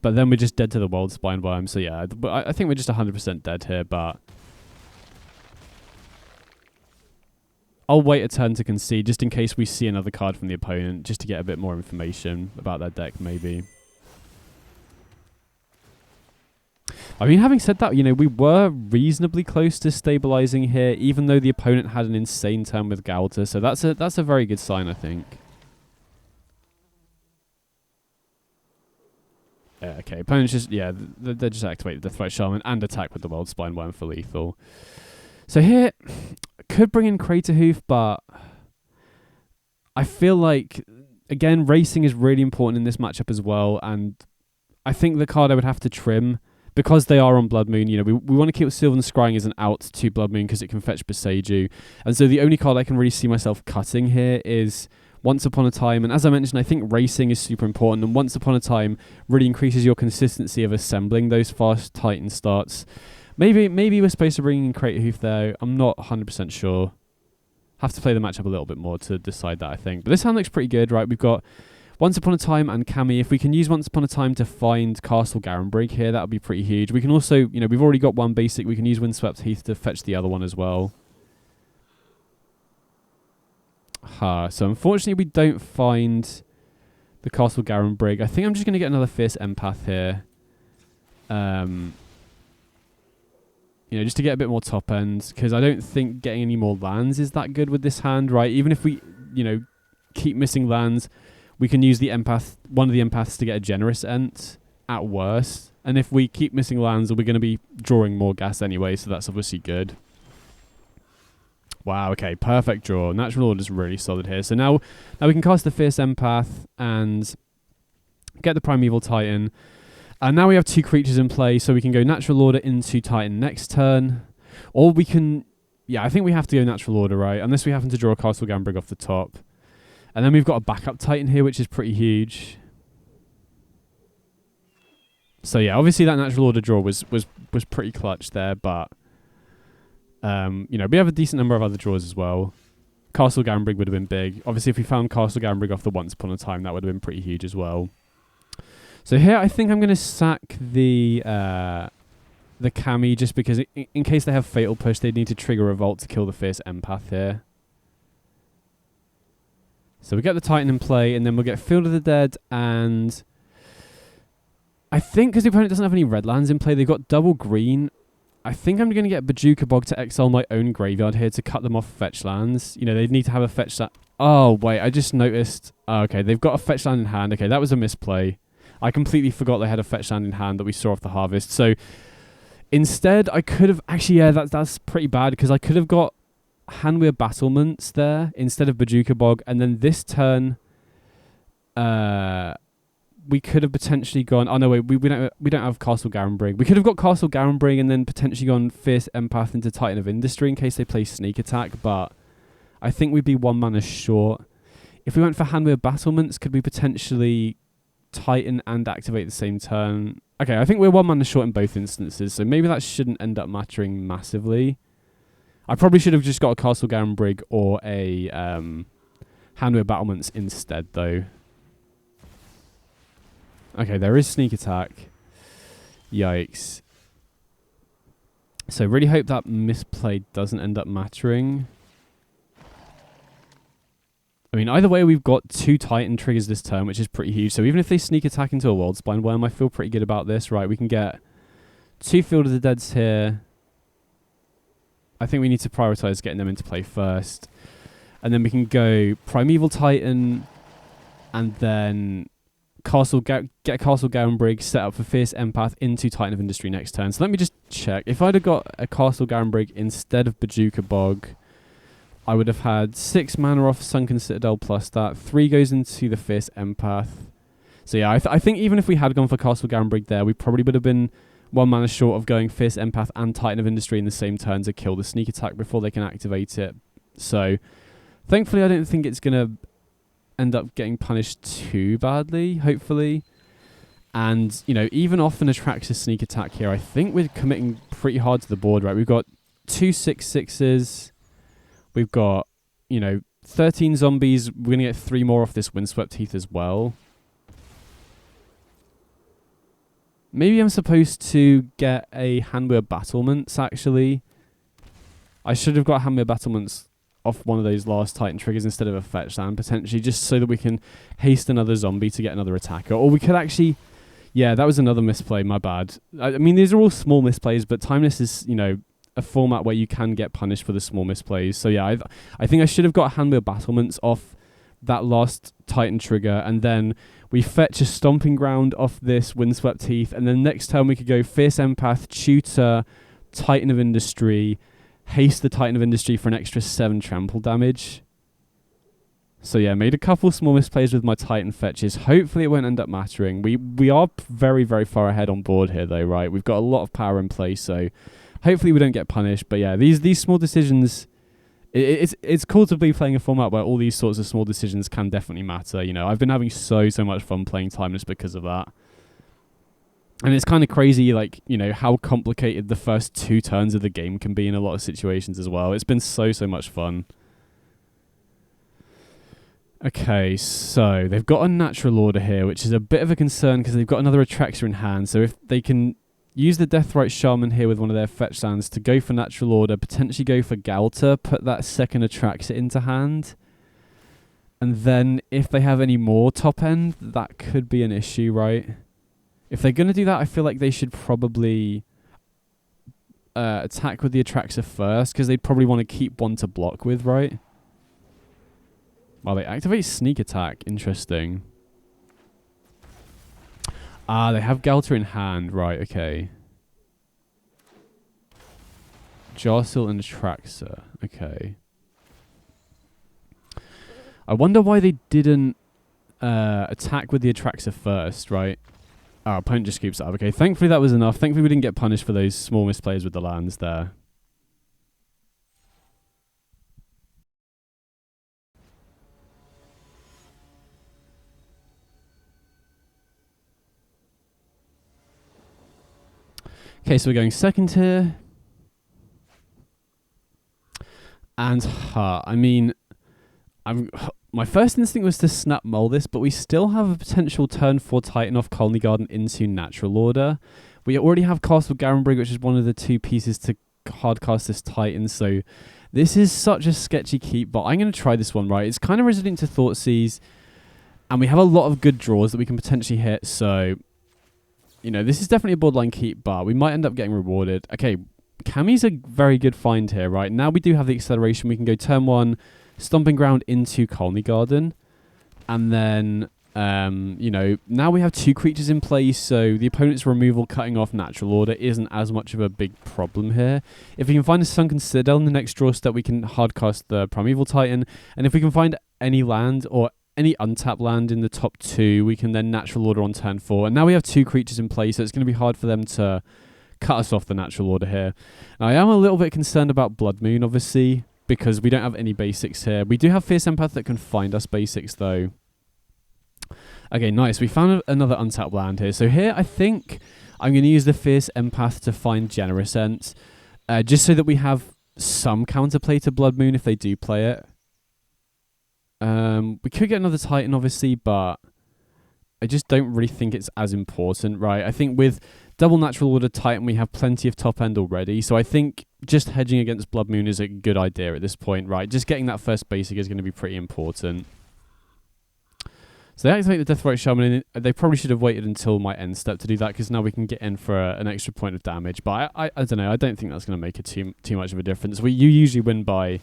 Speaker 1: But then we're just dead to the World Spine Worm. So yeah, I think we're just 100% dead here, but... I'll wait a turn to concede, just in case we see another card from the opponent, just to get a bit more information about their deck, maybe. I mean, having said that, you know, we were reasonably close to stabilizing here, even though the opponent had an insane turn with Galta. So that's a very good sign, I think. Yeah, okay, opponents just, yeah, they just activate the Deathrite Shaman and attack with the World Spine Worm for lethal. So here, could bring in Crater Hoof, but I feel like, again, racing is really important in this matchup as well, and I think the card I would have to trim, because they are on Blood Moon, you know, we want to keep Sylvan Scrying as an out to Blood Moon because it can fetch Boseiju, and so the only card I can really see myself cutting here is Once Upon a Time, and as I mentioned, I think racing is super important, and Once Upon a Time really increases your consistency of assembling those fast Titan starts. Maybe we're supposed to bring in Crater Hoof there. I'm not 100% sure. Have to play the matchup a little bit more to decide that, I think. But this hand looks pretty good, right? We've got Once Upon a Time and Kami. If we can use Once Upon a Time to find Castle Garenbrig here, that would be pretty huge. We can also, we've already got one basic. We can use Windswept Heath to fetch the other one as well. So unfortunately we don't find the Castle Garenbrig. I think I'm just going to get another Fierce Empath here. Just to get a bit more top end, because I don't think getting any more lands is that good with this hand, right? Even if we, keep missing lands, we can use the empath, one of the empaths to get a generous ent at worst. And if we keep missing lands, we're going to be drawing more gas anyway, so that's obviously good. Wow, okay, perfect draw. Natural Order's really solid here. So now we can cast the Fierce Empath and get the Primeval Titan. And now we have 2 creatures in play, so we can go Natural Order into Titan next turn. Or we can... Yeah, I think we have to go Natural Order, right? Unless we happen to draw a Castle Garenbrig off the top. And then we've got a backup Titan here, which is pretty huge. So yeah, obviously that Natural Order draw was pretty clutch there, but... we have a decent number of other draws as well. Castle Garenbrig would have been big. Obviously, if we found Castle Garenbrig off the Once Upon a Time, that would have been pretty huge as well. So here, I think I'm going to sack the Kami just because in case they have Fatal Push, they need to trigger Revolt to kill the Fierce Empath here. So we get the Titan in play, and then we'll get Field of the Dead, and I think because the opponent doesn't have any red lands in play, they've got double green. I think I'm going to get Bajuka Bog to exile my own graveyard here to cut them off fetch lands. They need to have a fetch land. Oh, wait, I just noticed. Oh, okay, they've got a fetch land in hand. Okay, that was a misplay. I completely forgot they had a fetch land in hand that we saw off the Harvest. So instead, I could have... Actually, yeah, that's pretty bad because I could have got Hanweir Battlements there instead of Bajuka Bog. And then this turn, we could have potentially gone... Oh, no, wait, we don't have Castle Garenbrig. We could have got Castle Garenbrig and then potentially gone Fierce Empath into Titan of Industry in case they play Sneak Attack. But I think we'd be 1 mana short. If we went for Hanweir Battlements, could we potentially... Titan and activate the same turn? Okay, I think we're 1 mana short in both instances, so maybe that shouldn't end up mattering massively. I probably should have just got a Castle Garenbrig or a Hanweir Battlements instead, though. Okay, there is Sneak Attack. Yikes. So really hope that misplay doesn't end up mattering. I mean, either way, we've got 2 Titan triggers this turn, which is pretty huge. So even if they Sneak Attack into a Worldspine Worm, I feel pretty good about this. Right, we can get 2 Field of the Deads here. I think we need to prioritize getting them into play first. And then we can go Primeval Titan, and then get Castle Garenbrig set up for Fierce Empath into Titan of Industry next turn. So let me just check. If I'd have got a Castle Garenbrig instead of Bajuka Bog, I would have had 6 mana off Sunken Citadel plus that. 3 goes into the Fierce Empath. So yeah, I think even if we had gone for Castle Garenbrig there, we probably would have been 1 mana short of going Fierce Empath and Titan of Industry in the same turn to kill the Sneak Attack before they can activate it. So thankfully, I don't think it's going to end up getting punished too badly, hopefully. And, even off an Atraxis Sneak Attack here, I think we're committing pretty hard to the board, right? We've got 2 6/6s. We've got, 13 zombies. We're going to get 3 more off this Windswept Heath as well. Maybe I'm supposed to get a Hanweir Battlements, actually. I should have got Hanweir Battlements off one of those last Titan triggers instead of a fetch land, potentially, just so that we can haste another zombie to get another attacker. Or we could actually... Yeah, that was another misplay, my bad. I mean, these are all small misplays, but Timeless is, a format where you can get punished for the small misplays. So yeah, I think I should have got Hanweir Battlements off that last Titan trigger, and then we fetch a Stomping Ground off this Windswept Heath, and then next turn we could go Fierce Empath, Tutor, Titan of Industry, haste the Titan of Industry for an extra 7 trample damage. So yeah, made a couple small misplays with my Titan fetches. Hopefully it won't end up mattering. We are very, very far ahead on board here though, right? We've got a lot of power in play, so hopefully we don't get punished. But yeah, these small decisions, it's cool to be playing a format where all these sorts of small decisions can definitely matter. I've been having so much fun playing Timeless because of that. And it's kind of crazy, how complicated the first 2 turns of the game can be in a lot of situations as well. It's been so much fun. Okay, so they've got a natural order here, which is a bit of a concern because they've got another Atraxa in hand. So if they can use the Deathrite Shaman here with one of their fetch lands to go for natural order, potentially go for Galta, put that second Atraxa into hand. And then if they have any more top end, that could be an issue, right? If they're going to do that, I feel like they should probably attack with the Atraxa first, because they'd probably want to keep one to block with, right? Well, they activate Sneak Attack. Interesting. Ah, they have Galta in hand. Right, okay. Jarsil and Atraxa. Okay. I wonder why they didn't attack with the Atraxa first, right? Our opponent just keeps it up. Okay, thankfully that was enough. Thankfully we didn't get punished for those small misplays with the lands there. Okay, so we're going second here. And, I mean, my first instinct was to snap mull this, but we still have a potential turn 4 Titan off Colony Garden into natural order. We already have Castle Garenbrig, which is one of the 2 pieces to hardcast this Titan, so this is such a sketchy keep, but I'm going to try this one, right? It's kind of resilient to Thoughtseize, and we have a lot of good draws that we can potentially hit, so, you know, this is definitely a borderline keep, but we might end up getting rewarded. Okay, Kami's a very good find here, right? Now we do have the acceleration. We can go turn 1, Stomping Ground into Colony Garden. And then, you know, now we have 2 creatures in play, so the opponent's removal cutting off natural order isn't as much of a big problem here. If we can find a Sunken Citadel in the next draw step, we can hardcast the Primeval Titan. And if we can find any land or any untapped land in the top 2, we can then natural order on turn 4. And now we have 2 creatures in play, so it's going to be hard for them to cut us off the natural order here. Now, I am a little bit concerned about Blood Moon, obviously, because we don't have any basics here. We do have Fierce Empath that can find us basics, though. Okay, nice. We found another untapped land here. So here, I think I'm going to use the Fierce Empath to find Generous Ent, just so that we have some counterplay to Blood Moon if they do play it. We could get another Titan, obviously, but I just don't really think it's as important, right? I think with double natural order Titan, we have plenty of top end already. So I think just hedging against Blood Moon is a good idea at this point, right? Just getting that first basic is going to be pretty important. So they activate the Deathrite Shaman, and they probably should have waited until my end step to do that, because now we can get in for an extra point of damage. But I don't know. I don't think that's going to make it too much of a difference. You usually win by,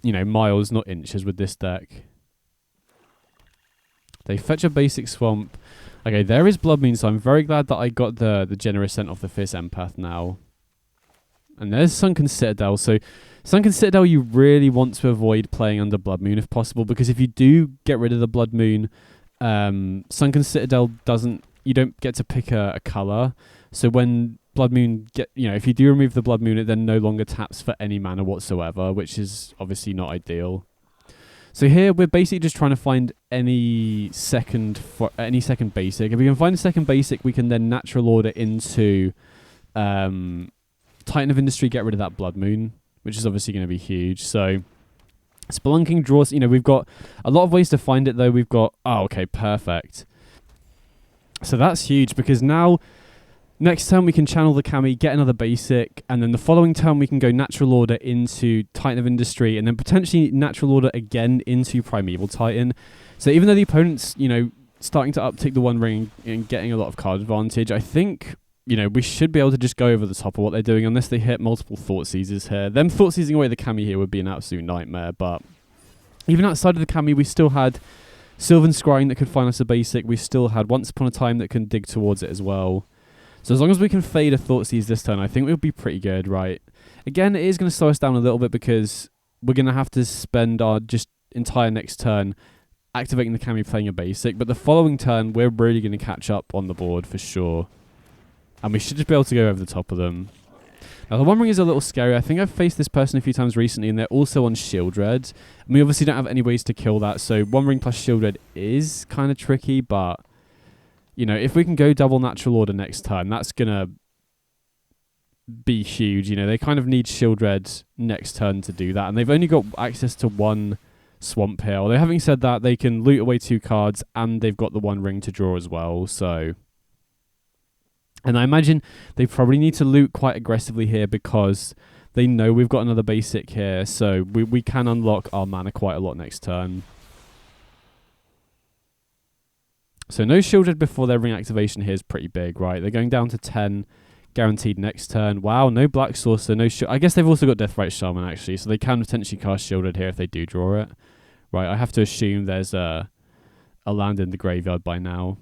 Speaker 1: you know, miles, not inches with this deck. They fetch a basic swamp. Okay, there is Blood Moon, so I'm very glad that I got the Generous Ent off the Fierce Empath now. And there's Sunken Citadel. So Sunken Citadel you really want to avoid playing under Blood Moon if possible, because if you do get rid of the Blood Moon, Sunken Citadel you don't get to pick a colour. So when Blood Moon if you do remove the Blood Moon, it then no longer taps for any mana whatsoever, which is obviously not ideal. So here we're basically just trying to find any second basic. If we can find a second basic, we can then natural order into Titan of Industry, get rid of that Blood Moon, which is obviously going to be huge. So Spelunking draws, we've got a lot of ways to find it though. We've got, okay, perfect. So that's huge, because now next turn we can channel the Kami, get another basic, and then the following turn we can go natural order into Titan of Industry, and then potentially natural order again into Primeval Titan. So even though the opponent's, starting to uptick the One Ring and getting a lot of card advantage, I think, we should be able to just go over the top of what they're doing, unless they hit multiple Thoughtseizes here. Them Thoughtseizing away the Kami here would be an absolute nightmare, but even outside of the Kami, we still had Sylvan Scrying that could find us a basic. We still had Once Upon a Time that can dig towards it as well. So as long as we can fade a Thoughtseize this turn, I think we'll be pretty good, right? Again, it is going to slow us down a little bit, because we're going to have to spend our just entire next turn activating the Kami, playing a basic. But the following turn, we're really going to catch up on the board for sure. And we should just be able to go over the top of them. Now, the One Ring is a little scary. I think I've faced this person a few times recently, and they're also on Shield Red. And we obviously don't have any ways to kill that, so One Ring plus Shield Red is kind of tricky, but if we can go double natural order next turn, that's going to be huge. They kind of need Shield Red next turn to do that. And they've only got access to one swamp here. Although having said that, they can loot away 2 cards and they've got the 1 ring to draw as well. So, and I imagine they probably need to loot quite aggressively here because they know we've got another basic here. So we can unlock our mana quite a lot next turn. So no shielded before their ring activation here is pretty big, right? They're going down to 10 guaranteed next turn. Wow, no Black Saucer, no I guess they've also got Deathrite Shaman actually, so they can potentially cast shielded here if they do draw it. Right, I have to assume there's a land in the graveyard by now.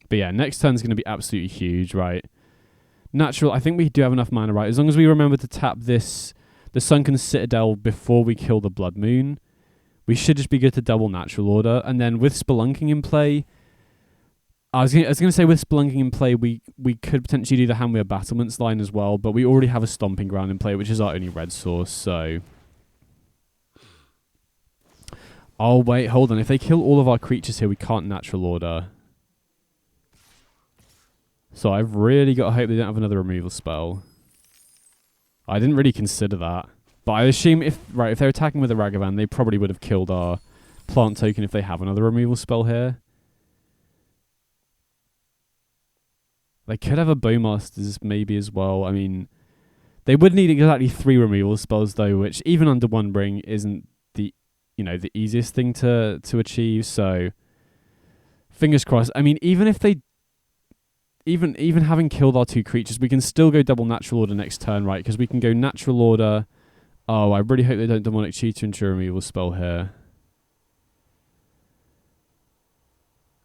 Speaker 1: But yeah, next turn's going to be absolutely huge, right? Natural, I think we do have enough mana, right? As long as we remember to tap this, the Sunken Citadel before we kill the Blood Moon, we should just be good to double Natural Order. And then with Spelunking in play, I was going to say with Spelunking in play, we could potentially do the Hamweir Battlements line as well, but we already have a Stomping Ground in play, which is our only red source, so... Oh, wait, hold on. If they kill all of our creatures here, we can't Natural Order. So I've really got to hope they don't have another removal spell. I didn't really consider that. But I assume if they're attacking with a Ragavan, they probably would have killed our plant token if they have another removal spell here. They could have a Bowmasters maybe as well. I mean, they would need exactly 3 removal spells though, which even under 1 ring isn't the easiest thing to achieve. So fingers crossed. I mean, even if they even having killed our 2 creatures, we can still go double Natural Order next turn, right? Because we can go Natural Order. Oh, I really hope they don't Demonic Cheater into a removal spell here.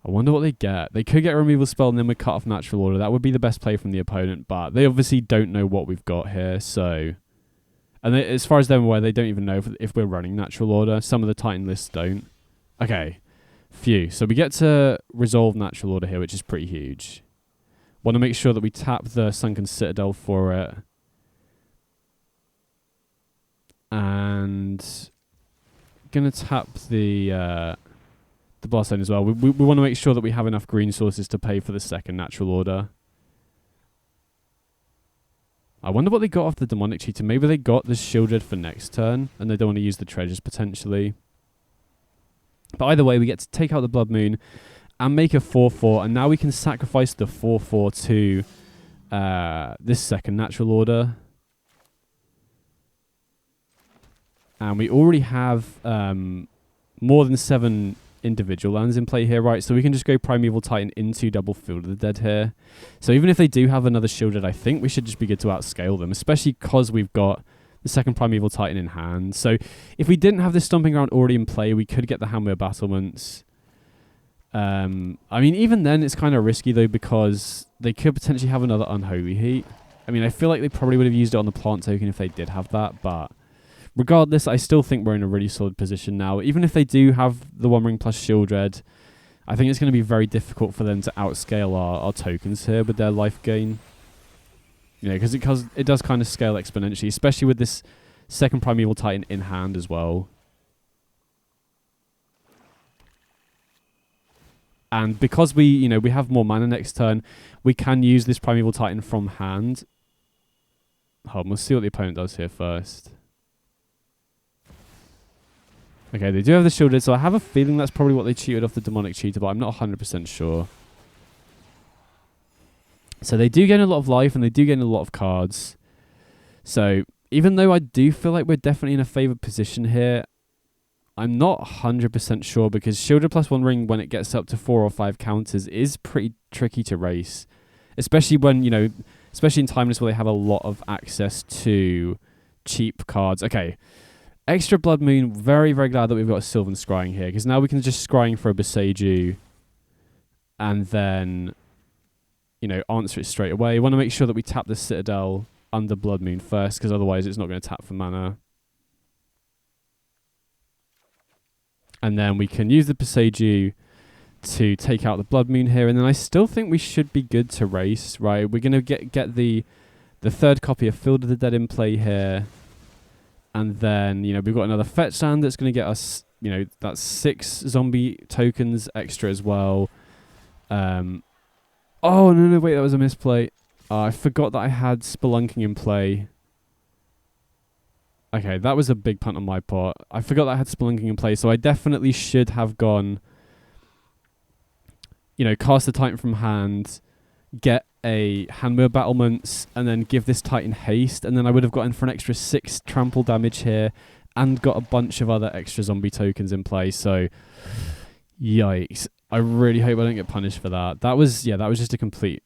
Speaker 1: I wonder what they get. They could get a removal spell and then we cut off Natural Order. That would be the best play from the opponent, but they obviously don't know what we've got here, so... And they, as far as they're aware, they don't even know if we're running Natural Order. Some of the Titan lists don't. Okay, phew. So we get to resolve Natural Order here, which is pretty huge. Want to make sure that we tap the Sunken Citadel for it. And gonna tap the Blast Zone as well. We want to make sure that we have enough green sources to pay for the second Natural Order. I wonder what they got off the Demonic Cheater. Maybe they got the Shieldred for next turn, and they don't want to use the treasures potentially. But either way, we get to take out the Blood Moon and make a 4/4, and now we can sacrifice the 4/4 to this second Natural Order. And we already have more than 7 individual lands in play here, right? So we can just go Primeval Titan into double Field of the Dead here. So even if they do have another Shielded, I think we should just be good to outscale them, especially because we've got the second Primeval Titan in hand. So if we didn't have this Stomping Ground already in play, we could get the Hamweir Battlements. I mean, even then, it's kind of risky, though, because they could potentially have another Unholy Heat. I mean, I feel like they probably would have used it on the plant token if they did have that, but regardless, I still think we're in a really solid position now. Even if they do have the 1 ring plus Shieldred, I think it's going to be very difficult for them to outscale our tokens here with their life gain. You know, because it does kind of scale exponentially, especially with this second Primeval Titan in hand as well. And because we have more mana next turn, we can use this Primeval Titan from hand. Hold on, we'll see what the opponent does here first. Okay, they do have the Shielded, so I have a feeling that's probably what they cheated off the Demonic Cheater, but I'm not 100% sure. So they do gain a lot of life, and they do gain a lot of cards. So even though I do feel like we're definitely in a favoured position here, I'm not 100% sure, because Shielded plus 1 ring when it gets up to 4 or 5 counters is pretty tricky to race. Especially when, especially in Timeless where they have a lot of access to cheap cards. Okay. Extra Blood Moon, very, very glad that we've got a Sylvan Scrying here, because now we can just Scrying for a Boseiju and then, answer it straight away. Want to make sure that we tap the Citadel under Blood Moon first, because otherwise it's not going to tap for mana. And then we can use the Boseiju to take out the Blood Moon here, and then I still think we should be good to race, right? We're going to get the 3rd copy of Field of the Dead in play here. And then, we've got another fetch land that's going to get us, that's 6 zombie tokens extra as well. Oh, no, wait, that was a misplay. I forgot that I had Spelunking in play. Okay, that was a big punt on my part. I forgot that I had Spelunking in play, so I definitely should have gone, cast the Titan from hand, get a Handmade Battlements, and then give this Titan haste, and then I would have gotten for an extra 6 trample damage here, and got a bunch of other extra zombie tokens in play, so yikes. I really hope I don't get punished for that. That was just a complete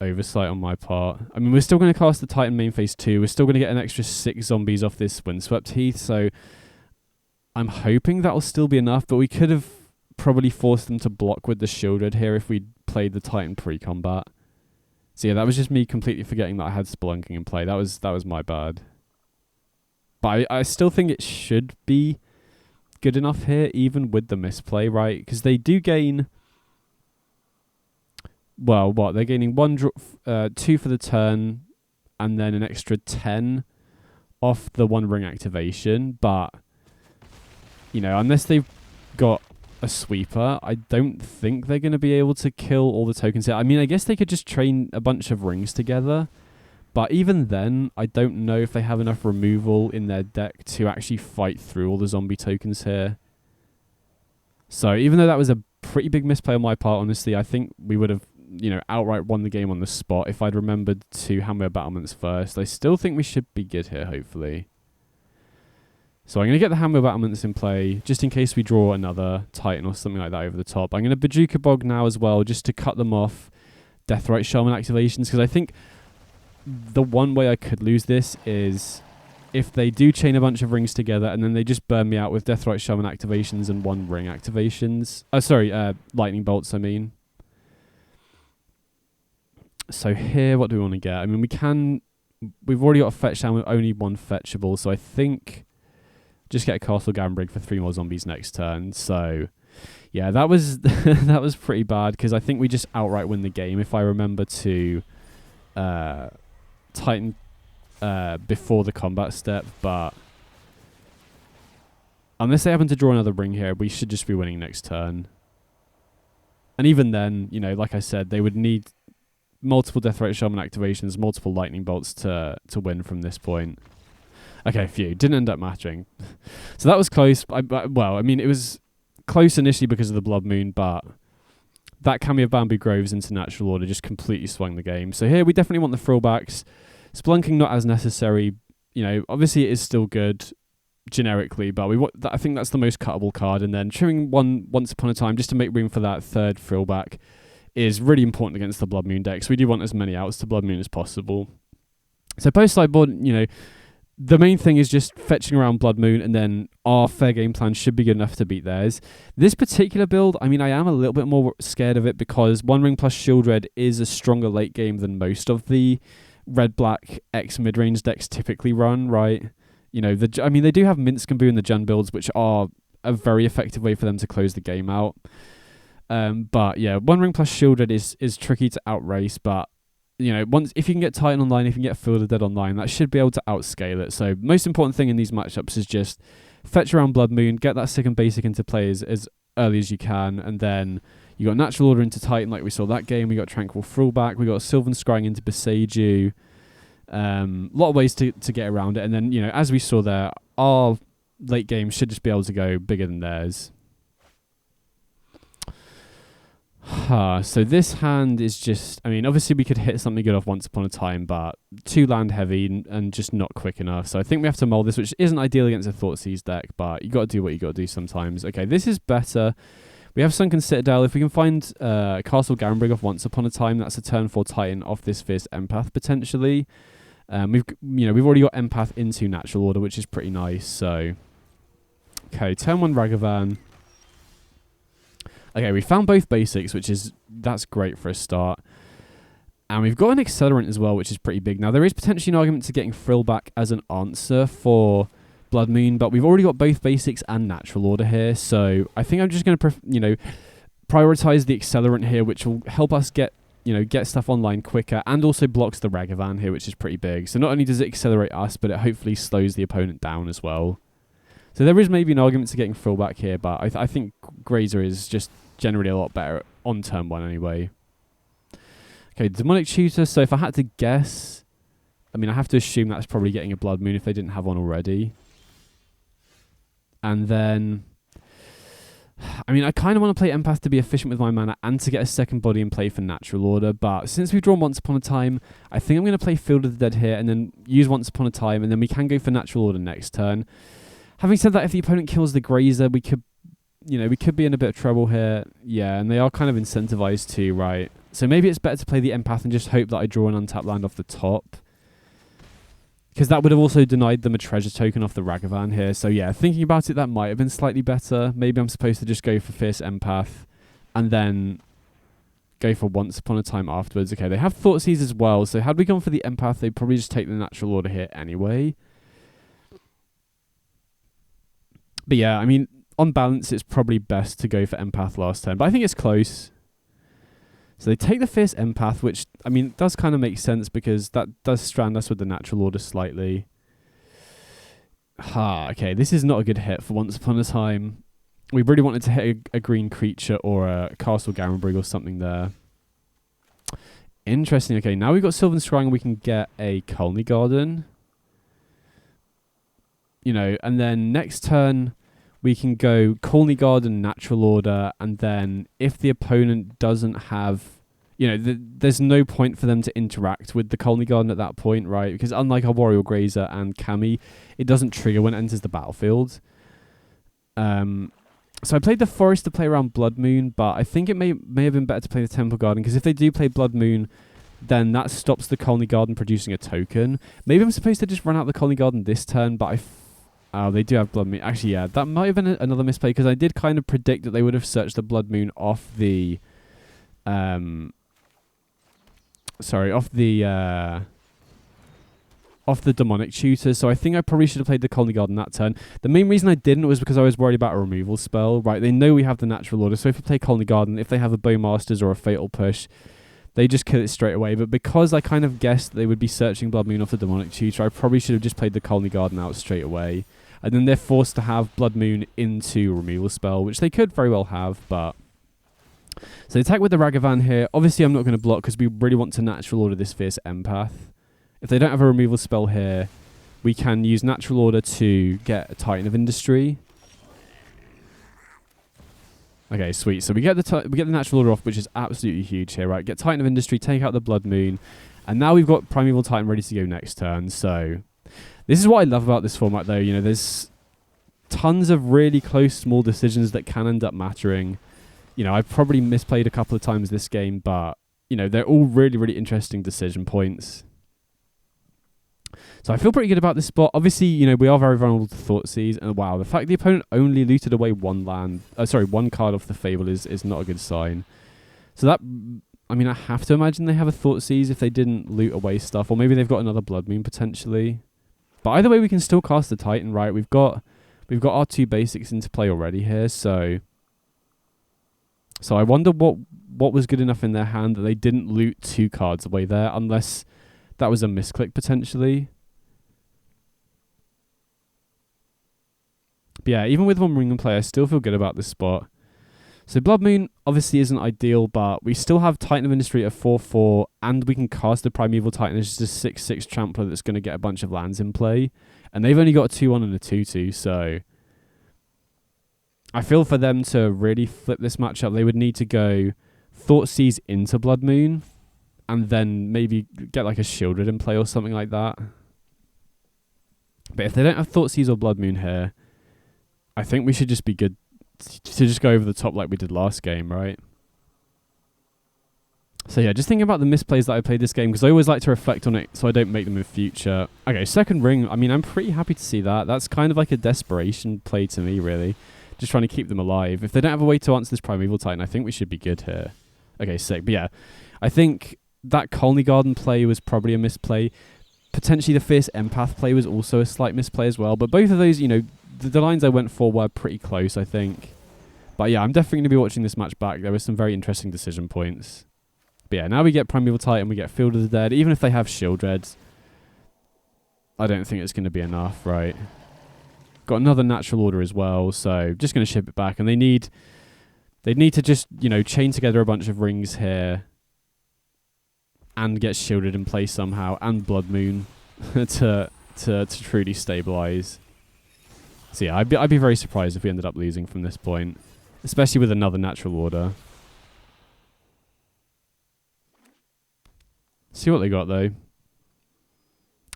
Speaker 1: oversight on my part. I mean, we're still going to cast the Titan main phase 2. We're still going to get an extra 6 zombies off this Windswept Heath, so I'm hoping that'll still be enough, but we could have probably forced them to block with the Shieldred here if we'd played the Titan pre-combat. So yeah, that was just me completely forgetting that I had Spelunking in play. That was my bad. But I still think it should be good enough here, even with the misplay, right? Because they do gain... Well, what? They're gaining 2 for the turn, and then an extra 10 off the One Ring activation. But, unless they've got a sweeper, I don't think they're going to be able to kill all the tokens here. I mean, I guess they could just train a bunch of rings together. But even then, I don't know if they have enough removal in their deck to actually fight through all the zombie tokens here. So even though that was a pretty big misplay on my part, honestly, I think we would have, outright won the game on the spot if I'd remembered to hammer battlements first. I still think we should be good here, hopefully. So I'm going to get the hammer battlements in play, just in case we draw another Titan or something like that over the top. I'm going to Bajuka Bog now as well, just to cut them off Deathrite Shaman activations, because I think the one way I could lose this is if they do chain a bunch of rings together and then they just burn me out with Deathrite Shaman activations and One Ring activations. Lightning Bolts, I mean. So here, what do we want to get? I mean, we've already got a fetch down with only 1 fetchable, so I think just get a Castle Gambrig for 3 more zombies next turn. So yeah, that was that was pretty bad, because I think we just outright win the game if I remember to Titan before the combat step. But unless they happen to draw another ring here, we should just be winning next turn. And even then, like I said, they would need multiple Deathrite Shaman activations, multiple Lightning Bolts to win from this point. Okay, phew. Didn't end up matching. So that was close. It was close initially because of the Blood Moon, but that Cameo of Bamboo Groves into Natural Order just completely swung the game. So here we definitely want the throwbacks. Spelunking not as necessary. Obviously it is still good generically, but I think that's the most cuttable card. And then trimming one Once Upon a Time just to make room for that third throwback is really important against the Blood Moon deck. So we do want as many outs to Blood Moon as possible. So post sideboard, the main thing is just fetching around Blood Moon, and then our fair game plan should be good enough to beat theirs. This particular build, I mean, I am a little bit more scared of it because One Ring plus Shieldred is a stronger late game than most of the red-black X midrange decks typically run, right? They do have Minskamboo and the Jund builds, which are a very effective way for them to close the game out. But yeah, One Ring plus Shieldred is tricky to outrace, but if you can get Titan online, if you can get Field of Dead online, that should be able to outscale it. So most important thing in these matchups is just fetch around Blood Moon, get that second basic into play as early as you can, and then you got Natural Order into Titan like we saw that game, we got Tranquil Throwback, we got Sylvan Scrying into Beseiju. A lot of ways to get around it, and then as we saw there, our late game should just be able to go bigger than theirs. So this hand is just, obviously we could hit something good off Once Upon a Time, but 2 land heavy and just not quick enough. So I think we have to mull this, which isn't ideal against a Thoughtseize deck, but you got to do what you got to do sometimes. Okay, this is better. We have Sunken Citadel. If we can find Castle Gambrig off Once Upon a Time, that's a turn 4 Titan off this Fierce Empath potentially. We've already got Empath into Natural Order, which is pretty nice. So okay, turn 1 Ragavan. Okay, we found both basics, that's great for a start. And we've got an Accelerant as well, which is pretty big. Now, there is potentially an argument to getting Frillback as an answer for Blood Moon, but we've already got both basics and Natural Order here. So I think I'm just going to, prioritize the Accelerant here, which will help us get stuff online quicker, and also blocks the Ragavan here, which is pretty big. So not only does it accelerate us, but it hopefully slows the opponent down as well. So there is maybe an argument to getting Frillback here, but I think Grazer is just generally a lot better on turn 1 anyway. Okay, Demonic Tutor. So if I had to guess, I mean, I have to assume that's probably getting a Blood Moon if they didn't have one already. And then, I mean, I kind of want to play Empath to be efficient with my mana and to get a second body in play for Natural Order, but since we've drawn Once Upon a Time, I think I'm going to play Field of the Dead here and then use Once Upon a Time, and then we can go for Natural Order next turn. Having said that, if the opponent kills the Grazer, we could, we could be in a bit of trouble here. Yeah, and they are kind of incentivized too, right? So maybe it's better to play the Empath and just hope that I draw an untapped land off the top. Because that would have also denied them a treasure token off the Ragavan here. So yeah, thinking about it, that might have been slightly better. Maybe I'm supposed to just go for Fierce Empath and then go for Once Upon a Time afterwards. Okay, they have Thoughtseize as well. So had we gone for the Empath, they'd probably just take the Natural Order here anyway. But yeah, I mean, on balance, it's probably best to go for Empath last turn. But I think it's close. So they take the Fierce Empath, which, I mean, does kind of make sense because that does strand us with the Natural Order slightly. Okay, this is not a good hit for Once Upon a Time. We really wanted to hit a green creature or a Castle Garenbrig or something there. Interesting. Okay, now we've got Sylvan Scrying and we can get a Colony Garden. And then next turn we can go Colony Garden, Natural Order, and then if the opponent doesn't have, there's no point for them to interact with the Colony Garden at that point, right? Because unlike our Warrior Grazer and Kami, it doesn't trigger when it enters the battlefield. So I played the Forest to play around Blood Moon, but I think it may have been better to play the Temple Garden, because if they do play Blood Moon, then that stops the Colony Garden producing a token. Maybe I'm supposed to just run out the Colony Garden this turn, but oh, they do have Blood Moon. Actually, yeah, that might have been another misplay, because I did kind of predict that they would have searched the Blood Moon off the... off the Demonic Tutor, so I think I probably should have played the Colony Garden that turn. The main reason I didn't was because I was worried about a removal spell, right? They know we have the Natural Order, so if we play Colony Garden, if they have a Bowmasters or a Fatal Push, they just kill it straight away. But because I kind of guessed they would be searching Blood Moon off the Demonic Tutor, I probably should have just played the Colony Garden out straight away. And then they're forced to have Blood Moon into removal spell, which they could very well have, but... So they attack with the Ragavan here. Obviously, I'm not going to block because we really want to Natural Order this Fierce Empath. If they don't have a removal spell here, we can use Natural Order to get a Titan of Industry. Okay, sweet. So we get the Natural Order off, which is absolutely huge here, right? Get Titan of Industry, take out the Blood Moon, and now we've got Primeval Titan ready to go next turn. So this is what I love about this format, though. There's tons of really close, small decisions that can end up mattering. I've probably misplayed a couple of times this game, but, they're all really, really interesting decision points. So I feel pretty good about this spot. Obviously, we are very vulnerable to Thoughtseize, and wow, the fact the opponent only looted away one card off the Fable is not a good sign. So that, I have to imagine they have a Thoughtseize if they didn't loot away stuff, or maybe they've got another Blood Moon potentially. But either way, we can still cast the Titan, right? We've got our two basics into play already here, so I wonder what was good enough in their hand that they didn't loot two cards away there, unless that was a misclick potentially. But yeah, even with one ring in play, I still feel good about this spot. So Blood Moon obviously isn't ideal, but we still have Titan of Industry at 4/4, and we can cast the Primeval Titan as just a 6/6 trampler that's going to get a bunch of lands in play. And they've only got a 2/1 and a 2/2, so I feel for them to really flip this matchup, they would need to go Thoughtseize into Blood Moon, and then maybe get like a Shieldred in play or something like that. But if they don't have Thoughtseize or Blood Moon here, I think we should just be good to just go over the top like we did last game, right? So yeah, just thinking about the misplays that I played this game, because I always like to reflect on it so I don't make them in future. Okay, second ring, I'm pretty happy to see that. That's kind of like a desperation play to me, really. Just trying to keep them alive. If they don't have a way to answer this Primeval Titan, I think we should be good here. Okay, sick. But yeah, I think that Colony Garden play was probably a misplay. Potentially the Fierce Empath play was also a slight misplay as well. But both of those, the lines I went for were pretty close, I think. But yeah, I'm definitely going to be watching this match back. There were some very interesting decision points. But yeah, now we get Primeval Titan, we get Field of the Dead. Even if they have Shieldred, I don't think it's going to be enough, right? Got another Natural Order as well, so just going to ship it back. And they need to just, chain together a bunch of rings here and get Shieldred in place somehow, and Blood Moon. to truly stabilize. So yeah, I'd be very surprised if we ended up losing from this point, especially with another natural order. See what they got though.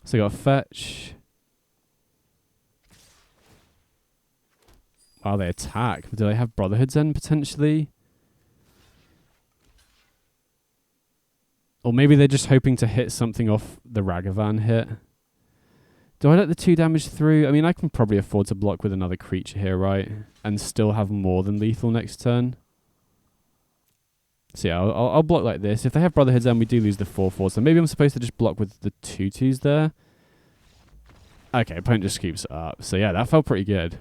Speaker 1: So they got fetch. Wow, they attack. Do they have Brotherhood's End potentially? Or maybe they're just hoping to hit something off the Ragavan hit. Do I let the 2 damage through? I mean, I can probably afford to block with another creature here, right? And still have more than lethal next turn. So yeah, I'll block like this. If they have Brotherhood's End, we do lose the 4/4. So maybe I'm supposed to just block with the 2/2s there. Okay, opponent just scoops it up. So yeah, that felt pretty good.